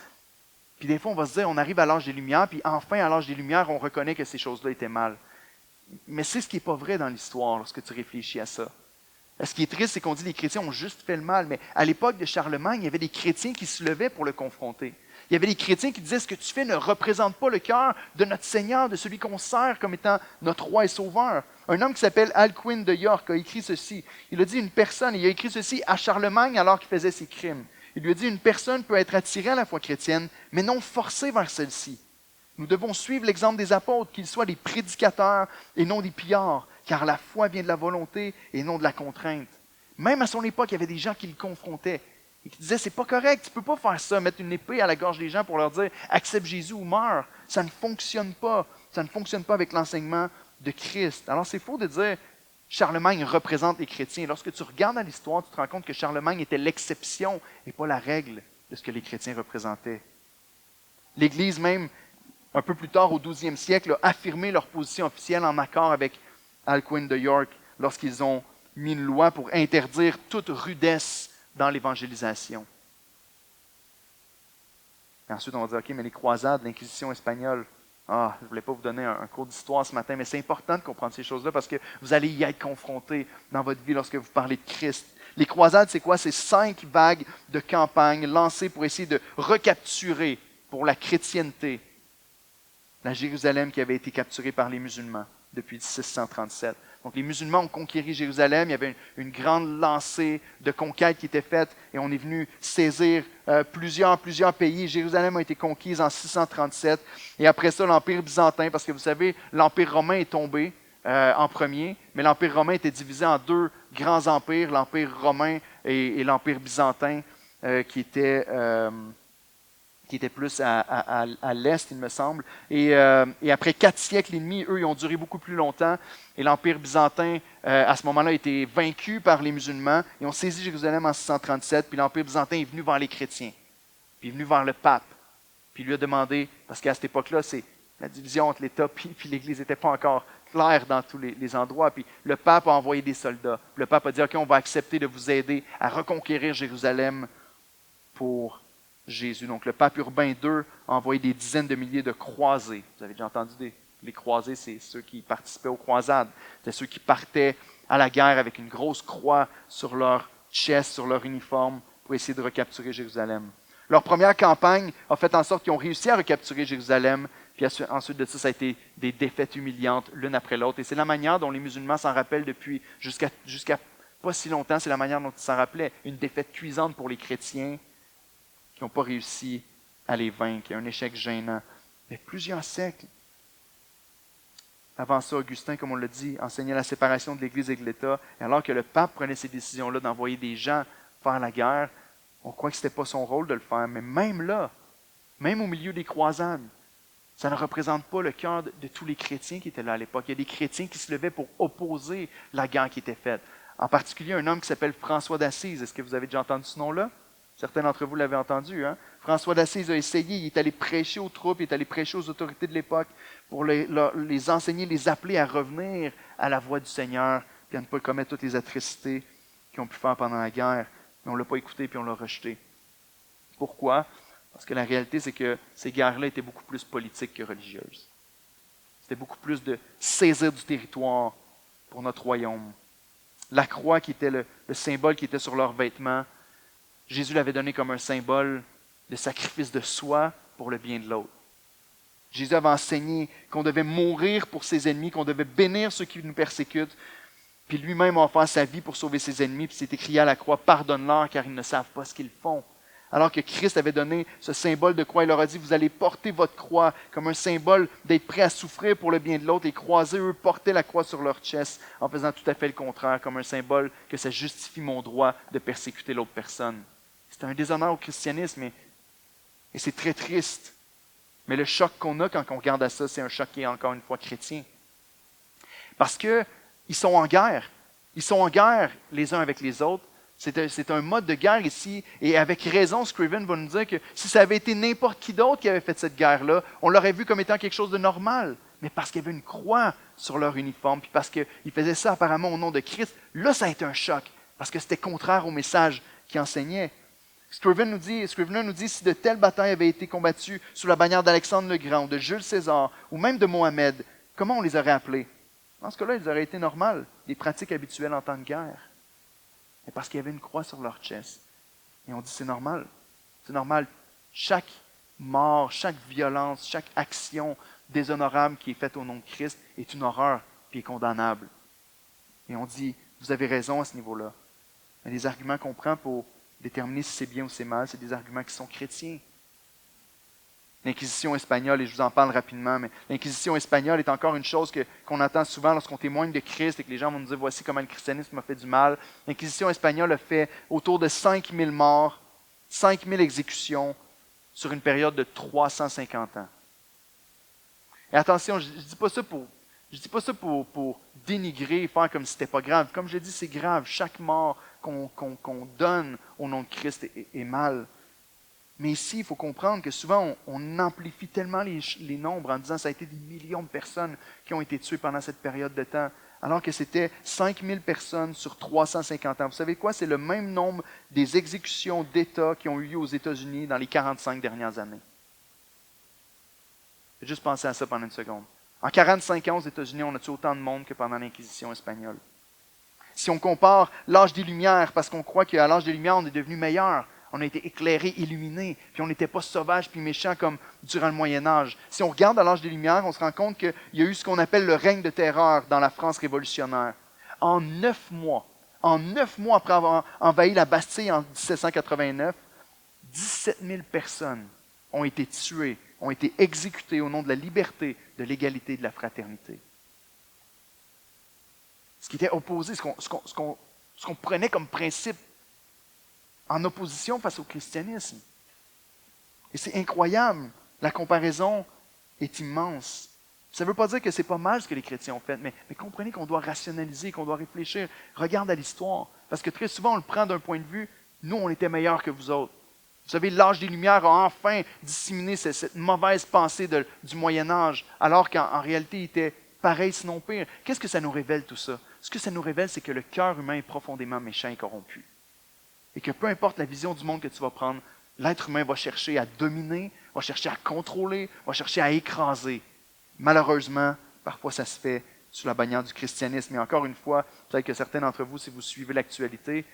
Puis des fois, on va se dire, on arrive à l'âge des Lumières, puis enfin, à l'âge des Lumières, on reconnaît que ces choses-là étaient mal. Mais c'est ce qui n'est pas vrai dans l'histoire lorsque tu réfléchis à ça. Ce qui est triste, c'est qu'on dit que les chrétiens ont juste fait le mal. Mais à l'époque de Charlemagne, il y avait des chrétiens qui se levaient pour le confronter. Il y avait des chrétiens qui disaient, ce que tu fais ne représente pas le cœur de notre Seigneur, de celui qu'on sert comme étant notre roi et sauveur. Un homme qui s'appelle Alcuin de York a écrit ceci. Il a dit il a écrit ceci à Charlemagne alors qu'il faisait ses crimes. Il lui a dit, une personne peut être attirée à la foi chrétienne, mais non forcée vers celle-ci. Nous devons suivre l'exemple des apôtres, qu'ils soient des prédicateurs et non des pillards, car la foi vient de la volonté et non de la contrainte. Même à son époque, il y avait des gens qui le confrontaient et qui disaient, c'est pas correct, tu peux pas faire ça, mettre une épée à la gorge des gens pour leur dire, accepte Jésus ou meurs. Ça ne fonctionne pas. Ça ne fonctionne pas avec l'enseignement de Christ. Alors c'est faux de dire, Charlemagne représente les chrétiens. Lorsque tu regardes dans l'histoire, tu te rends compte que Charlemagne était l'exception et pas la règle de ce que les chrétiens représentaient. L'Église même, un peu plus tard, au 12e siècle, a affirmé leur position officielle en accord avec Alcuin de York lorsqu'ils ont mis une loi pour interdire toute rudesse dans l'évangélisation. Et ensuite, on va dire, OK, mais les croisades, l'Inquisition espagnole, je ne voulais pas vous donner un cours d'histoire ce matin, mais c'est important de comprendre ces choses-là parce que vous allez y être confrontés dans votre vie lorsque vous parlez de Christ. Les croisades, c'est quoi? C'est 5 vagues de campagnes lancées pour essayer de recapturer pour la chrétienté la Jérusalem qui avait été capturée par les musulmans depuis 637. Donc les musulmans ont conquéri Jérusalem, il y avait une grande lancée de conquête qui était faite et on est venu saisir plusieurs pays. Jérusalem a été conquise en 637 et après ça l'Empire byzantin, parce que vous savez, l'Empire romain est tombé en premier, mais l'Empire romain était divisé en 2 grands empires, l'Empire romain et l'Empire byzantin qui était plus à l'est, il me semble. Et après 4 siècles et demi, eux, ils ont duré beaucoup plus longtemps. Et l'Empire byzantin, à ce moment-là, a été vaincu par les musulmans. Ils ont saisi Jérusalem en 637, puis l'Empire byzantin est venu vers les chrétiens. Puis Puis il est venu vers le pape. Puis il lui a demandé, parce qu'à cette époque-là, c'est la division entre l'État puis l'Église n'était pas encore claire dans tous les endroits. Puis le pape a envoyé des soldats. Le pape a dit, OK, on va accepter de vous aider à reconquérir Jérusalem pour Jésus. Donc le pape Urbain II a envoyé des dizaines de milliers de croisés. Vous avez déjà entendu les croisés, c'est ceux qui participaient aux croisades. C'est ceux qui partaient à la guerre avec une grosse croix sur leur chest, sur leur uniforme, pour essayer de recapturer Jérusalem. Leur première campagne a fait en sorte qu'ils ont réussi à recapturer Jérusalem, puis ensuite de ça, ça a été des défaites humiliantes l'une après l'autre. Et c'est la manière dont les musulmans s'en rappellent depuis jusqu'à pas si longtemps, c'est la manière dont ils s'en rappelaient. Une défaite cuisante pour les chrétiens qui n'ont pas réussi à les vaincre. Un échec gênant. Mais plusieurs siècles. Avant ça, Augustin, comme on l'a dit, enseignait la séparation de l'Église et de l'État. Et alors que le pape prenait ces décisions-là d'envoyer des gens faire la guerre, on croit que ce n'était pas son rôle de le faire. Mais même là, même au milieu des croisades, ça ne représente pas le cœur de tous les chrétiens qui étaient là à l'époque. Il y a des chrétiens qui se levaient pour opposer la guerre qui était faite. En particulier, un homme qui s'appelle François d'Assise. Est-ce que vous avez déjà entendu ce nom-là? Certains d'entre vous l'avez entendu. Hein? François d'Assise a essayé, il est allé prêcher aux troupes, il est allé prêcher aux autorités de l'époque pour les enseigner, les appeler à revenir à la voie du Seigneur, puis à ne pas commettre toutes les atrocités qu'ils ont pu faire pendant la guerre. Mais on ne l'a pas écouté, puis on l'a rejeté. Pourquoi? Parce que la réalité, c'est que ces guerres-là étaient beaucoup plus politiques que religieuses. C'était beaucoup plus de saisir du territoire pour notre royaume. La croix qui était le symbole qui était sur leurs vêtements, Jésus l'avait donné comme un symbole de sacrifice de soi pour le bien de l'autre. Jésus avait enseigné qu'on devait mourir pour ses ennemis, qu'on devait bénir ceux qui nous persécutent, puis lui-même a offert sa vie pour sauver ses ennemis, puis c'est écrit à la croix, pardonne-leur car ils ne savent pas ce qu'ils font. Alors que Christ avait donné ce symbole de croix, il leur a dit, vous allez porter votre croix comme un symbole d'être prêt à souffrir pour le bien de l'autre. Les croisés, eux, portaient la croix sur leur chest en faisant tout à fait le contraire, comme un symbole que ça justifie mon droit de persécuter l'autre personne. C'est un déshonneur au christianisme et c'est très triste. Mais le choc qu'on a quand on regarde à ça, c'est un choc qui est encore une fois chrétien. Parce qu'ils sont en guerre. Ils sont en guerre les uns avec les autres. C'est un mode de guerre ici. Et avec raison, Scriven va nous dire que si ça avait été n'importe qui d'autre qui avait fait cette guerre-là, on l'aurait vu comme étant quelque chose de normal. Mais parce qu'il y avait une croix sur leur uniforme, puis parce qu'ils faisaient ça apparemment au nom de Christ, là, ça a été un choc. Parce que c'était contraire au message qu'ils enseignaient. Scrivener nous dit, si de telles batailles avaient été combattues sous la bannière d'Alexandre le Grand, ou de Jules César, ou même de Mohamed, comment on les aurait appelés? Dans ce cas-là, ils auraient été normales, des pratiques habituelles en temps de guerre. Mais parce qu'il y avait une croix sur leur chest. Et on dit, c'est normal. C'est normal. Chaque mort, chaque violence, chaque action déshonorable qui est faite au nom de Christ est une horreur, puis est condamnable. Et on dit, vous avez raison à ce niveau-là. Mais les arguments qu'on prend pour déterminer si c'est bien ou c'est mal, c'est des arguments qui sont chrétiens. L'Inquisition espagnole, et je vous en parle rapidement, mais l'Inquisition espagnole est encore une chose qu'on entend souvent lorsqu'on témoigne de Christ et que les gens vont nous dire, voici comment le christianisme a fait du mal. L'Inquisition espagnole a fait autour de 5000 morts, 5000 exécutions sur une période de 350 ans. Et attention, je ne dis pas ça pour dénigrer et faire comme si ce n'était pas grave. Comme je l'ai dit, c'est grave. Chaque mort qu'on donne au nom de Christ est mal. Mais ici, il faut comprendre que souvent, on amplifie tellement les nombres en disant que ça a été des millions de personnes qui ont été tuées pendant cette période de temps, alors que c'était 5000 personnes sur 350 ans. Vous savez quoi? C'est le même nombre des exécutions d'État qui ont eu lieu aux États-Unis dans les 45 dernières années. J'ai juste pensé à ça pendant une seconde. En 45 ans aux États-Unis, on a tué autant de monde que pendant l'Inquisition espagnole. Si on compare l'âge des Lumières, parce qu'on croit qu'à l'âge des Lumières, on est devenu meilleur, on a été éclairés, illuminés, puis on n'était pas sauvages puis méchants comme durant le Moyen-Âge. Si on regarde à l'âge des Lumières, on se rend compte qu'il y a eu ce qu'on appelle le règne de terreur dans la France révolutionnaire. En 9 mois après avoir envahi la Bastille en 1789, 17 000 personnes ont été tuées, ont été exécutées au nom de la liberté, de l'égalité et de la fraternité. Ce qui était opposé, ce qu'on prenait comme principe en opposition face au christianisme. Et c'est incroyable. La comparaison est immense. Ça ne veut pas dire que ce n'est pas mal ce que les chrétiens ont fait, mais comprenez qu'on doit rationaliser, qu'on doit réfléchir. Regarde à l'histoire. Parce que très souvent, on le prend d'un point de vue, nous, on était meilleurs que vous autres. Vous savez, l'âge des Lumières a enfin disséminé cette mauvaise pensée du Moyen Âge, alors qu'en réalité, il était pareil, sinon pire. Qu'est-ce que ça nous révèle tout ça? Ce que ça nous révèle, c'est que le cœur humain est profondément méchant et corrompu. Et que peu importe la vision du monde que tu vas prendre, l'être humain va chercher à dominer, va chercher à contrôler, va chercher à écraser. Malheureusement, parfois ça se fait sous la bannière du christianisme. Et encore une fois, peut-être que certains d'entre vous, si vous suivez l'actualité,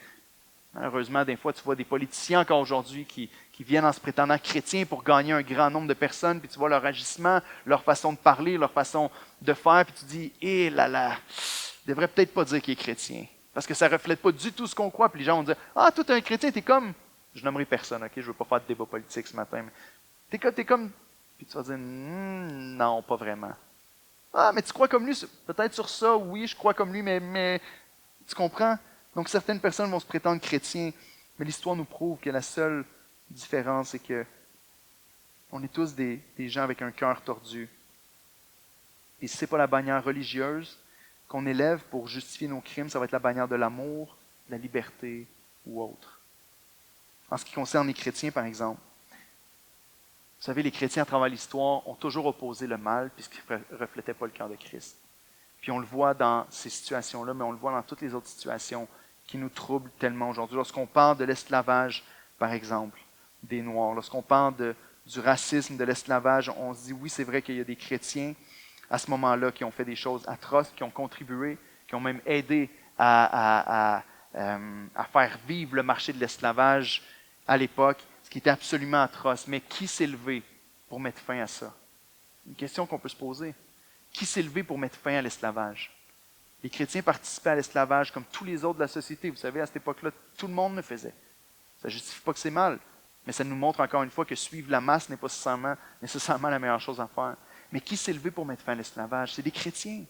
malheureusement, des fois, tu vois des politiciens encore aujourd'hui qui viennent en se prétendant chrétiens pour gagner un grand nombre de personnes, puis tu vois leur agissement, leur façon de parler, leur façon de faire, puis tu dis, hé là là, il devrait peut-être pas dire qu'il est chrétien, parce que ça ne reflète pas du tout ce qu'on croit, puis les gens vont dire, ah, toi, tu es un chrétien, tu es comme, je nommerai personne, ok, je ne veux pas faire de débat politique ce matin, mais t'es comme, puis tu vas dire, non, pas vraiment. Ah, mais tu crois comme lui, peut-être sur ça, oui, je crois comme lui, mais tu comprends? Donc, certaines personnes vont se prétendre chrétiens, mais l'histoire nous prouve que la seule différence, c'est que on est tous des gens avec un cœur tordu. Et si ce n'est pas la bannière religieuse qu'on élève pour justifier nos crimes, ça va être la bannière de l'amour, de la liberté ou autre. En ce qui concerne les chrétiens, par exemple, vous savez, les chrétiens à travers l'histoire ont toujours opposé le mal puisqu'ils ne reflétaient pas le cœur de Christ. Puis on le voit dans ces situations-là, mais on le voit dans toutes les autres situations qui nous troublent tellement aujourd'hui. Lorsqu'on parle de l'esclavage, par exemple, des Noirs, lorsqu'on parle du racisme, de l'esclavage, on se dit oui, c'est vrai qu'il y a des chrétiens à ce moment-là qui ont fait des choses atroces, qui ont contribué, qui ont même aidé à faire vivre le marché de l'esclavage à l'époque, ce qui était absolument atroce. Mais qui s'est levé pour mettre fin à ça? Une question qu'on peut se poser. Qui s'est levé pour mettre fin à l'esclavage? Les chrétiens participaient à l'esclavage comme tous les autres de la société. Vous savez, à cette époque-là, tout le monde le faisait. Ça ne justifie pas que c'est mal, mais ça nous montre encore une fois que suivre la masse n'est pas nécessairement la meilleure chose à faire. Mais qui s'est levé pour mettre fin à l'esclavage? C'est des chrétiens.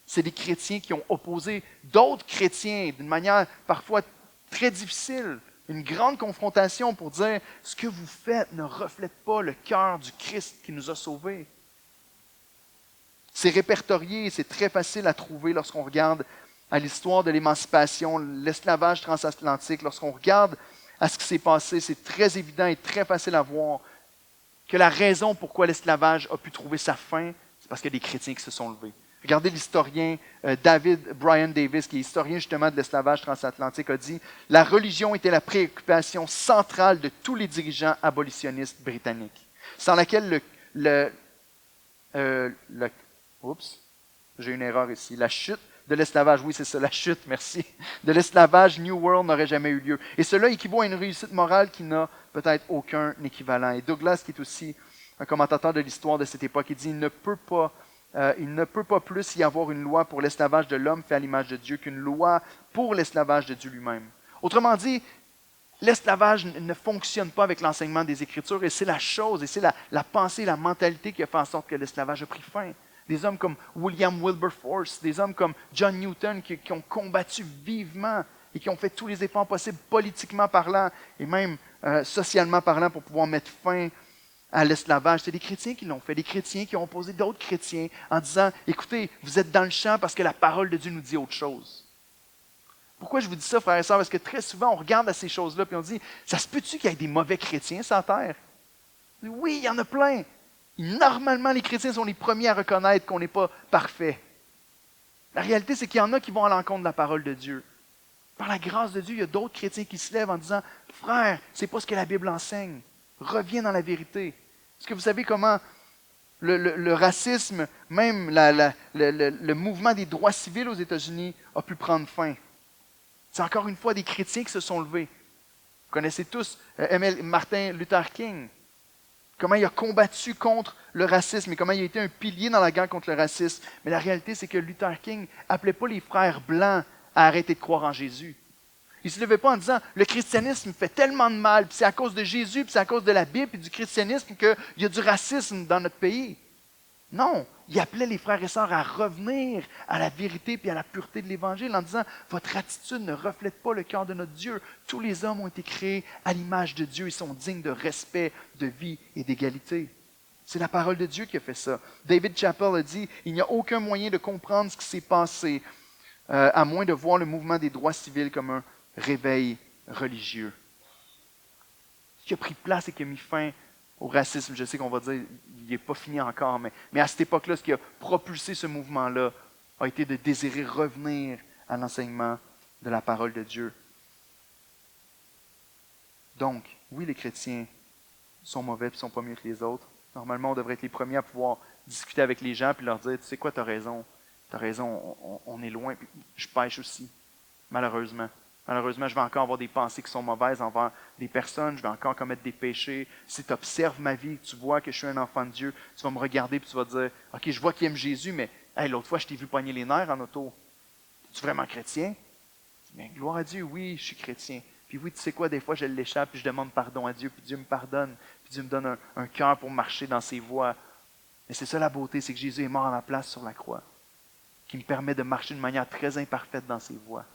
C'est des chrétiens qui ont opposé d'autres chrétiens d'une manière parfois très difficile. Une grande confrontation pour dire ce que vous faites ne reflète pas le cœur du Christ qui nous a sauvés. C'est répertorié, c'est très facile à trouver lorsqu'on regarde à l'histoire de l'émancipation, l'esclavage transatlantique. Lorsqu'on regarde à ce qui s'est passé, c'est très évident et très facile à voir que la raison pourquoi l'esclavage a pu trouver sa fin, c'est parce qu'il y a des chrétiens qui se sont levés. Regardez l'historien Brian Davis, qui est historien justement de l'esclavage transatlantique, a dit « La religion était la préoccupation centrale de tous les dirigeants abolitionnistes britanniques, sans laquelle oups, j'ai une erreur ici. La chute de l'esclavage, oui c'est ça, la chute, merci, de l'esclavage New World n'aurait jamais eu lieu. Et cela équivaut à une réussite morale qui n'a peut-être aucun équivalent. » Et Douglas, qui est aussi un commentateur de l'histoire de cette époque, il dit « Il ne peut pas plus y avoir une loi pour l'esclavage de l'homme fait à l'image de Dieu qu'une loi pour l'esclavage de Dieu lui-même. » Autrement dit, l'esclavage ne fonctionne pas avec l'enseignement des Écritures et c'est la chose, et c'est la pensée, la mentalité qui a fait en sorte que l'esclavage a pris fin. Des hommes comme William Wilberforce, des hommes comme John Newton qui ont combattu vivement et qui ont fait tous les efforts possibles politiquement parlant et même socialement parlant pour pouvoir mettre fin à l'esclavage. C'est des chrétiens qui l'ont fait, des chrétiens qui ont opposé d'autres chrétiens en disant « Écoutez, vous êtes dans le champ parce que la parole de Dieu nous dit autre chose. » Pourquoi je vous dis ça, frères et sœurs? Parce que très souvent, on regarde à ces choses-là et on dit « Ça se peut-tu qu'il y ait des mauvais chrétiens sur la terre? » Oui, il y en a plein. Normalement, les chrétiens sont les premiers à reconnaître qu'on n'est pas parfait. La réalité, c'est qu'il y en a qui vont à l'encontre de la parole de Dieu. Par la grâce de Dieu, il y a d'autres chrétiens qui se lèvent en disant « Frère, c'est pas ce que la Bible enseigne. Reviens dans la vérité. » Est-ce que vous savez comment le racisme, même le mouvement des droits civils aux États-Unis a pu prendre fin? C'est encore une fois des chrétiens qui se sont levés. Vous connaissez tous Martin Luther King. Comment il a combattu contre le racisme et comment il a été un pilier dans la guerre contre le racisme. Mais la réalité, c'est que Luther King n'appelait pas les frères blancs à arrêter de croire en Jésus. Il ne se levait pas en disant « Le christianisme fait tellement de mal, puis c'est à cause de Jésus, puis c'est à cause de la Bible et du christianisme qu'il y a du racisme dans notre pays. » Non, il appelait les frères et sœurs à revenir à la vérité et à la pureté de l'Évangile en disant « Votre attitude ne reflète pas le cœur de notre Dieu. Tous les hommes ont été créés à l'image de Dieu et sont dignes de respect, de vie et d'égalité. » C'est la parole de Dieu qui a fait ça. David Chappell a dit « Il n'y a aucun moyen de comprendre ce qui s'est passé à moins de voir le mouvement des droits civils comme un réveil religieux. » qui a pris place et qui a mis fin au racisme. Je sais qu'on va dire il n'est pas fini encore, mais à cette époque-là, ce qui a propulsé ce mouvement-là a été de désirer revenir à l'enseignement de la parole de Dieu. Donc, oui, les chrétiens sont mauvais et ne sont pas mieux que les autres. Normalement, on devrait être les premiers à pouvoir discuter avec les gens et leur dire, tu sais quoi, tu as raison, on est loin, puis je pêche aussi, malheureusement. Malheureusement, je vais encore avoir des pensées qui sont mauvaises envers des personnes, je vais encore commettre des péchés. Si tu observes ma vie, tu vois que je suis un enfant de Dieu, tu vas me regarder et tu vas dire, OK, je vois qu'il aime Jésus, mais hey, l'autre fois, je t'ai vu pogner les nerfs en auto. Es-tu vraiment chrétien? Mais gloire à Dieu, oui, je suis chrétien. Puis oui, tu sais quoi, des fois, je l'échappe, puis je demande pardon à Dieu, puis Dieu me pardonne, puis Dieu me donne un cœur pour marcher dans ses voies. Mais c'est ça la beauté, c'est que Jésus est mort à ma place sur la croix, qui me permet de marcher d'une manière très imparfaite dans ses voies,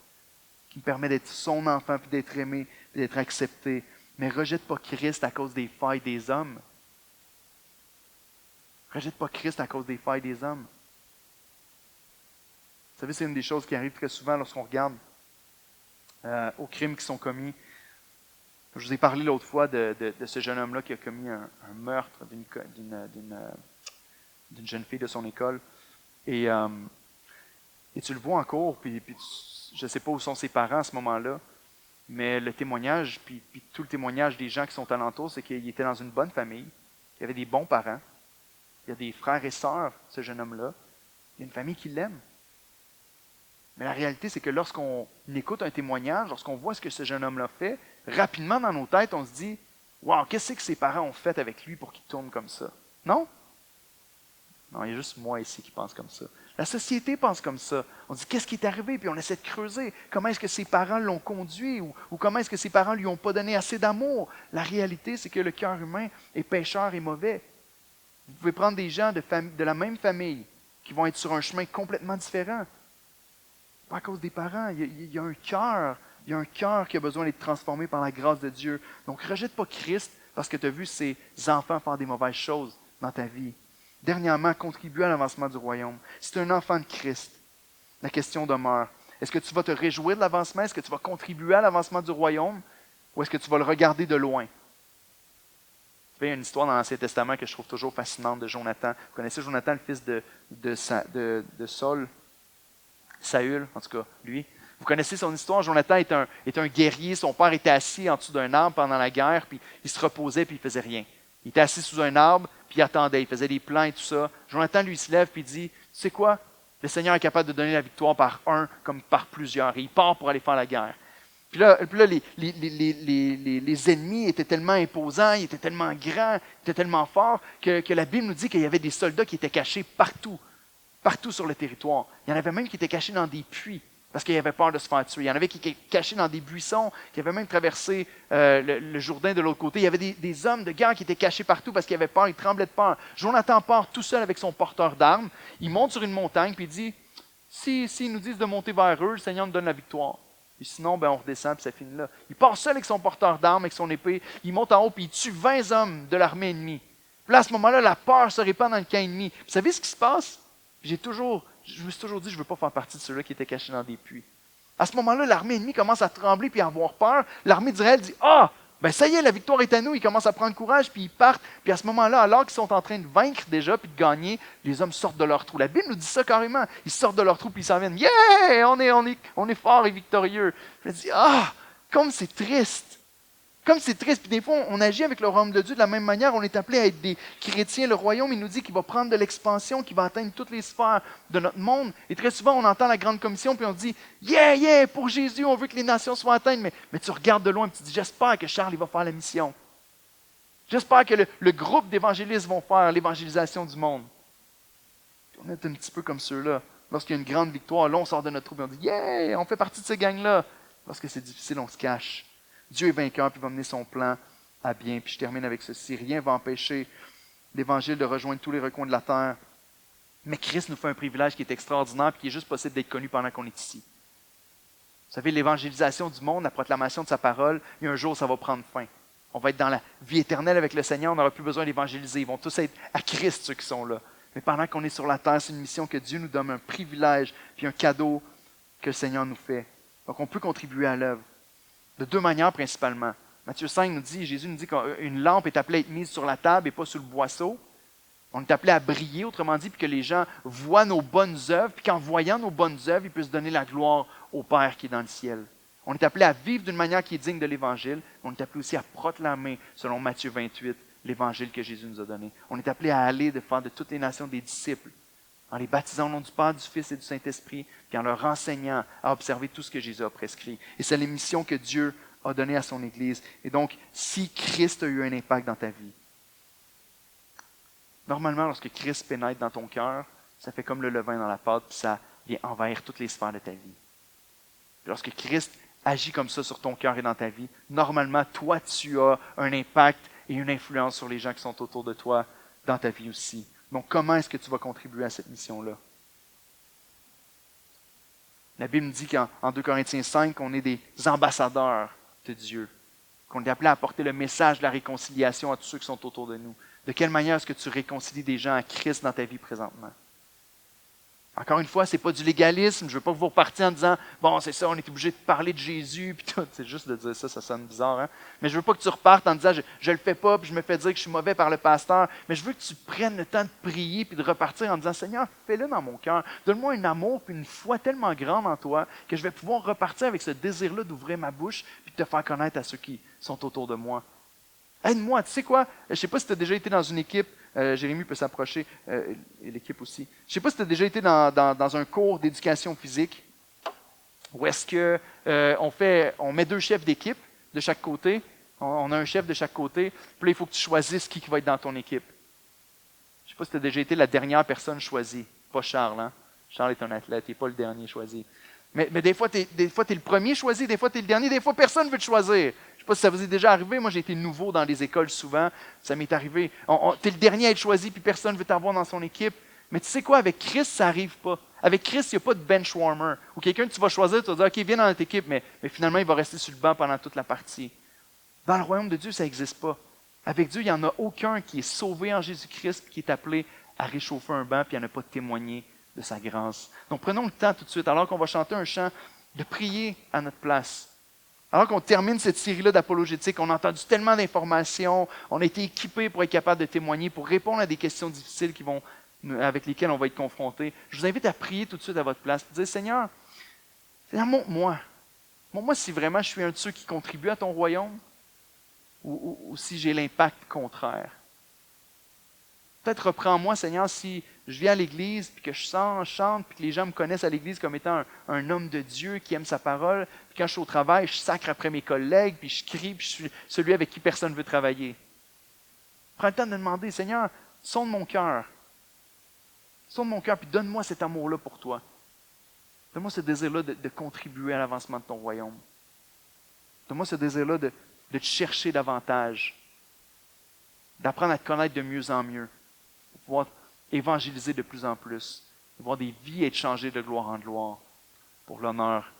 qui me permet d'être son enfant, puis d'être aimé, puis d'être accepté. Mais rejette pas Christ à cause des failles des hommes. Rejette pas Christ à cause des failles des hommes. Vous savez, c'est une des choses qui arrive très souvent lorsqu'on regarde aux crimes qui sont commis. Je vous ai parlé l'autre fois de ce jeune homme-là qui a commis un meurtre d'une jeune fille de son école. Et tu le vois en cours, puis je ne sais pas où sont ses parents à ce moment-là, mais le témoignage, puis tout le témoignage des gens qui sont alentours, c'est qu'il était dans une bonne famille, il y avait des bons parents, il y a des frères et sœurs, ce jeune homme-là, il y a une famille qui l'aime. Mais la réalité, c'est que lorsqu'on écoute un témoignage, lorsqu'on voit ce que ce jeune homme-là fait, rapidement dans nos têtes, on se dit « Wow, qu'est-ce que ses parents ont fait avec lui pour qu'il tourne comme ça? » Non? Non, il y a juste moi ici qui pense comme ça. La société pense comme ça. On dit « Qu'est-ce qui est arrivé? » Puis on essaie de creuser. Comment est-ce que ses parents l'ont conduit? Ou comment est-ce que ses parents lui ont pas donné assez d'amour? La réalité, c'est que le cœur humain est pécheur et mauvais. Vous pouvez prendre des gens de la même famille qui vont être sur un chemin complètement différent. Pas à cause des parents, il y a un cœur. Il y a un cœur qui a besoin d'être transformé par la grâce de Dieu. Donc, ne rejette pas Christ parce que tu as vu ses enfants faire des mauvaises choses dans ta vie. Dernièrement, contribuer à l'avancement du royaume. Si tu es un enfant de Christ, la question demeure. Est-ce que tu vas te réjouir de l'avancement? Est-ce que tu vas contribuer à l'avancement du royaume? Ou est-ce que tu vas le regarder de loin? Il y a une histoire dans l'Ancien Testament que je trouve toujours fascinante de Jonathan. Vous connaissez Jonathan, le fils de Saul? Saül, en tout cas, lui. Vous connaissez son histoire. Jonathan est un guerrier. Son père était assis en dessous d'un arbre pendant la guerre, puis il se reposait, puis il ne faisait rien. Il était assis sous un arbre, puis il attendait. Il faisait des plans et tout ça. Jonathan, lui, se lève, puis il dit, tu sais quoi? Le Seigneur est capable de donner la victoire par un comme par plusieurs. Et il part pour aller faire la guerre. Puis là les ennemis étaient tellement imposants, ils étaient tellement grands, ils étaient tellement forts, que la Bible nous dit qu'il y avait des soldats qui étaient cachés partout sur le territoire. Il y en avait même qui étaient cachés dans des puits parce qu'ils avaient peur de se faire tuer. Il y en avait qui étaient cachés dans des buissons, qui avaient même traversé le Jourdain de l'autre côté. Il y avait des hommes de guerre qui étaient cachés partout parce qu'ils avaient peur, ils tremblaient de peur. Jonathan part tout seul avec son porteur d'armes. Il monte sur une montagne puis il dit, s'ils nous disent de monter vers eux, le Seigneur nous donne la victoire. Et sinon, on redescend et ça finit là. Il part seul avec son porteur d'armes, avec son épée. Il monte en haut puis il tue 20 hommes de l'armée ennemie. Puis là, à ce moment-là, la peur se répand dans le camp ennemi. Vous savez ce qui se passe? Je me suis toujours dit, je ne veux pas faire partie de ceux-là qui étaient cachés dans des puits. À ce moment-là, l'armée ennemie commence à trembler puis à avoir peur. L'armée d'Israël dit, ça y est, la victoire est à nous. Ils commencent à prendre courage puis ils partent. Puis à ce moment-là, alors qu'ils sont en train de vaincre déjà puis de gagner, les hommes sortent de leur trou. La Bible nous dit ça carrément. Ils sortent de leur trou puis ils s'en viennent. Yeah! On est forts et victorieux. Je me dis, comme c'est triste. Comme c'est triste, puis des fois, on agit avec le royaume de Dieu de la même manière. On est appelé à être des chrétiens. Le royaume, il nous dit qu'il va prendre de l'expansion, qu'il va atteindre toutes les sphères de notre monde. Et très souvent, on entend la grande commission, puis on se dit, yeah, pour Jésus, on veut que les nations soient atteintes. Mais tu regardes de loin, et tu te dis, j'espère que Charles il va faire la mission. J'espère que le groupe d'évangélistes vont faire l'évangélisation du monde. Puis on est un petit peu comme ceux-là. Lorsqu'il y a une grande victoire, là, on sort de notre trou, et on dit, yeah, on fait partie de ces gangs-là. Lorsque c'est difficile, on se cache. Dieu est vainqueur, puis va mener son plan à bien. Puis je termine avec ceci. Rien ne va empêcher l'Évangile de rejoindre tous les recoins de la terre. Mais Christ nous fait un privilège qui est extraordinaire, puis qui est juste possible d'être connu pendant qu'on est ici. Vous savez, l'évangélisation du monde, la proclamation de sa parole, il y a un jour, ça va prendre fin. On va être dans la vie éternelle avec le Seigneur, on n'aura plus besoin d'évangéliser. Ils vont tous être à Christ, ceux qui sont là. Mais pendant qu'on est sur la terre, c'est une mission que Dieu nous donne, un privilège, puis un cadeau que le Seigneur nous fait. Donc on peut contribuer à l'œuvre. De deux manières principalement. Matthieu 5 nous dit, Jésus nous dit qu'une lampe est appelée à être mise sur la table et pas sous le boisseau. On est appelé à briller, autrement dit, puis que les gens voient nos bonnes œuvres, puis qu'en voyant nos bonnes œuvres, ils puissent donner la gloire au Père qui est dans le ciel. On est appelé à vivre d'une manière qui est digne de l'Évangile. On est appelé aussi à proclamer, selon Matthieu 28, l'Évangile que Jésus nous a donné. On est appelé à aller de faire de toutes les nations des disciples, en les baptisant au nom du Père, du Fils et du Saint-Esprit, puis en leur enseignant à observer tout ce que Jésus a prescrit. Et c'est la mission que Dieu a donnée à son Église. Et donc, si Christ a eu un impact dans ta vie, normalement, lorsque Christ pénètre dans ton cœur, ça fait comme le levain dans la pâte, puis ça vient envahir toutes les sphères de ta vie. Puis lorsque Christ agit comme ça sur ton cœur et dans ta vie, normalement, toi, tu as un impact et une influence sur les gens qui sont autour de toi dans ta vie aussi. Donc, comment est-ce que tu vas contribuer à cette mission-là? La Bible nous dit qu'en 2 Corinthiens 5, qu'on est des ambassadeurs de Dieu, qu'on est appelé à apporter le message de la réconciliation à tous ceux qui sont autour de nous. De quelle manière est-ce que tu réconcilies des gens à Christ dans ta vie présentement? Encore une fois, ce n'est pas du légalisme. Je ne veux pas que vous repartiez en disant « Bon, c'est ça, on est obligé de parler de Jésus. » Puis tout. C'est juste de dire ça, ça sonne bizarre. Hein? Mais je ne veux pas que tu repartes en disant « Je ne le fais pas, puis je me fais dire que je suis mauvais par le pasteur. » Mais je veux que tu prennes le temps de prier puis de repartir en disant « Seigneur, fais-le dans mon cœur. Donne-moi un amour puis une foi tellement grande en toi que je vais pouvoir repartir avec ce désir-là d'ouvrir ma bouche puis de te faire connaître à ceux qui sont autour de moi. » Aide-moi, tu sais quoi? Je ne sais pas si tu as déjà été dans une équipe, Jérémy peut s'approcher, et l'équipe aussi. Je ne sais pas si tu as déjà été dans un cours d'éducation physique où est-ce qu'on met 2 chefs d'équipe de chaque côté. On a un chef de chaque côté, puis là, il faut que tu choisisses qui va être dans ton équipe. Je ne sais pas si tu as déjà été la dernière personne choisie. Pas Charles, hein? Charles est un athlète, il n'est pas le dernier choisi. Mais des fois, tu es le premier choisi, des fois, tu es le dernier, des fois, personne ne veut te choisir. Je ne sais pas si ça vous est déjà arrivé. Moi, j'ai été nouveau dans les écoles souvent. Ça m'est arrivé. Tu es le dernier à être choisi, puis personne ne veut t'avoir dans son équipe. Mais tu sais quoi, avec Christ, ça n'arrive pas. Avec Christ, il n'y a pas de bench warmer. Ou quelqu'un que tu vas choisir, tu vas dire, OK, viens dans notre équipe, mais finalement, il va rester sur le banc pendant toute la partie. Dans le royaume de Dieu, ça n'existe pas. Avec Dieu, il n'y en a aucun qui est sauvé en Jésus-Christ, qui est appelé à réchauffer un banc, puis à ne pas témoigner de sa grâce. Donc, prenons le temps tout de suite, alors qu'on va chanter un chant, de prier à notre place. Alors qu'on termine cette série-là d'apologétique, on a entendu tellement d'informations, on a été équipés pour être capable de témoigner, pour répondre à des questions difficiles avec lesquelles on va être confrontés. Je vous invite à prier tout de suite à votre place, dire, Seigneur, montre-moi. Montre-moi si vraiment je suis un de ceux qui contribuent à ton royaume ou si j'ai l'impact contraire. Peut-être reprends-moi, Seigneur, si je viens à l'Église, puis que je chante, puis que les gens me connaissent à l'Église comme étant un homme de Dieu qui aime sa parole, puis quand je suis au travail, je sacre après mes collègues, puis je crie, puis je suis celui avec qui personne ne veut travailler. Prends le temps de demander, Seigneur, sonde mon cœur. Sonde mon cœur, puis donne-moi cet amour-là pour toi. Donne-moi ce désir-là de contribuer à l'avancement de ton royaume. Donne-moi ce désir-là de te chercher davantage, d'apprendre à te connaître de mieux en mieux, pour pouvoir évangéliser de plus en plus, de voir des vies être changées de gloire en gloire pour l'honneur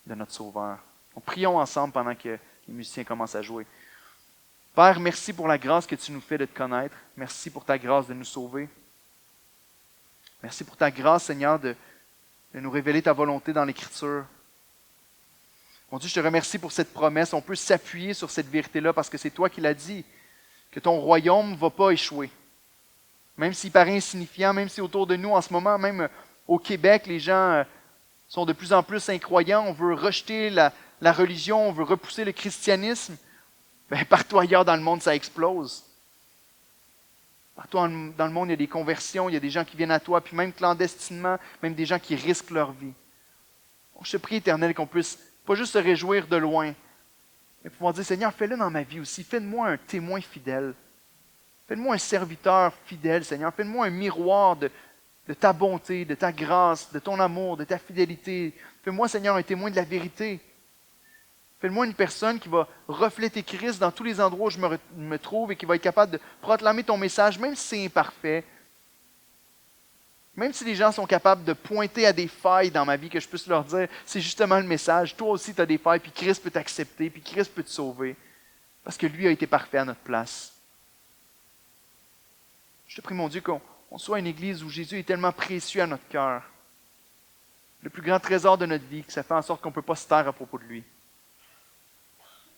de notre Sauveur. Donc, prions ensemble pendant que les musiciens commencent à jouer. Père, merci pour la grâce que tu nous fais de te connaître. Merci pour ta grâce de nous sauver. Merci pour ta grâce, Seigneur, de nous révéler ta volonté dans l'Écriture. Mon Dieu, je te remercie pour cette promesse. On peut s'appuyer sur cette vérité-là parce que c'est toi qui l'as dit, que ton royaume ne va pas échouer. Même s'il paraît insignifiant, même si autour de nous, en ce moment, même au Québec, les gens sont de plus en plus incroyants, on veut rejeter la religion, on veut repousser le christianisme, bien, partout ailleurs dans le monde, ça explose. Partout dans le monde, il y a des conversions, il y a des gens qui viennent à toi, puis même clandestinement, même des gens qui risquent leur vie. Donc, je te prie, Éternel, qu'on puisse pas juste se réjouir de loin, mais pouvoir dire, Seigneur, fais-le dans ma vie aussi. Fais de moi un témoin fidèle. Fais-moi un serviteur fidèle, Seigneur. Fais-moi un miroir de ta bonté, de ta grâce, de ton amour, de ta fidélité. Fais-moi, Seigneur, un témoin de la vérité. Fais-moi une personne qui va refléter Christ dans tous les endroits où je me trouve et qui va être capable de proclamer ton message, même si c'est imparfait. Même si les gens sont capables de pointer à des failles dans ma vie, que je puisse leur dire, c'est justement le message. Toi aussi, tu as des failles, puis Christ peut t'accepter, puis Christ peut te sauver. Parce que lui a été parfait à notre place. Je te prie, mon Dieu, qu'on soit une église où Jésus est tellement précieux à notre cœur. Le plus grand trésor de notre vie, que ça fait en sorte qu'on ne peut pas se taire à propos de lui.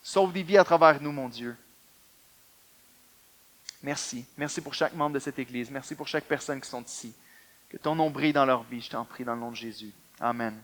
Sauve des vies à travers nous, mon Dieu. Merci. Merci pour chaque membre de cette Église. Merci pour chaque personne qui sont ici. Que ton nom brille dans leur vie, je t'en prie, dans le nom de Jésus. Amen.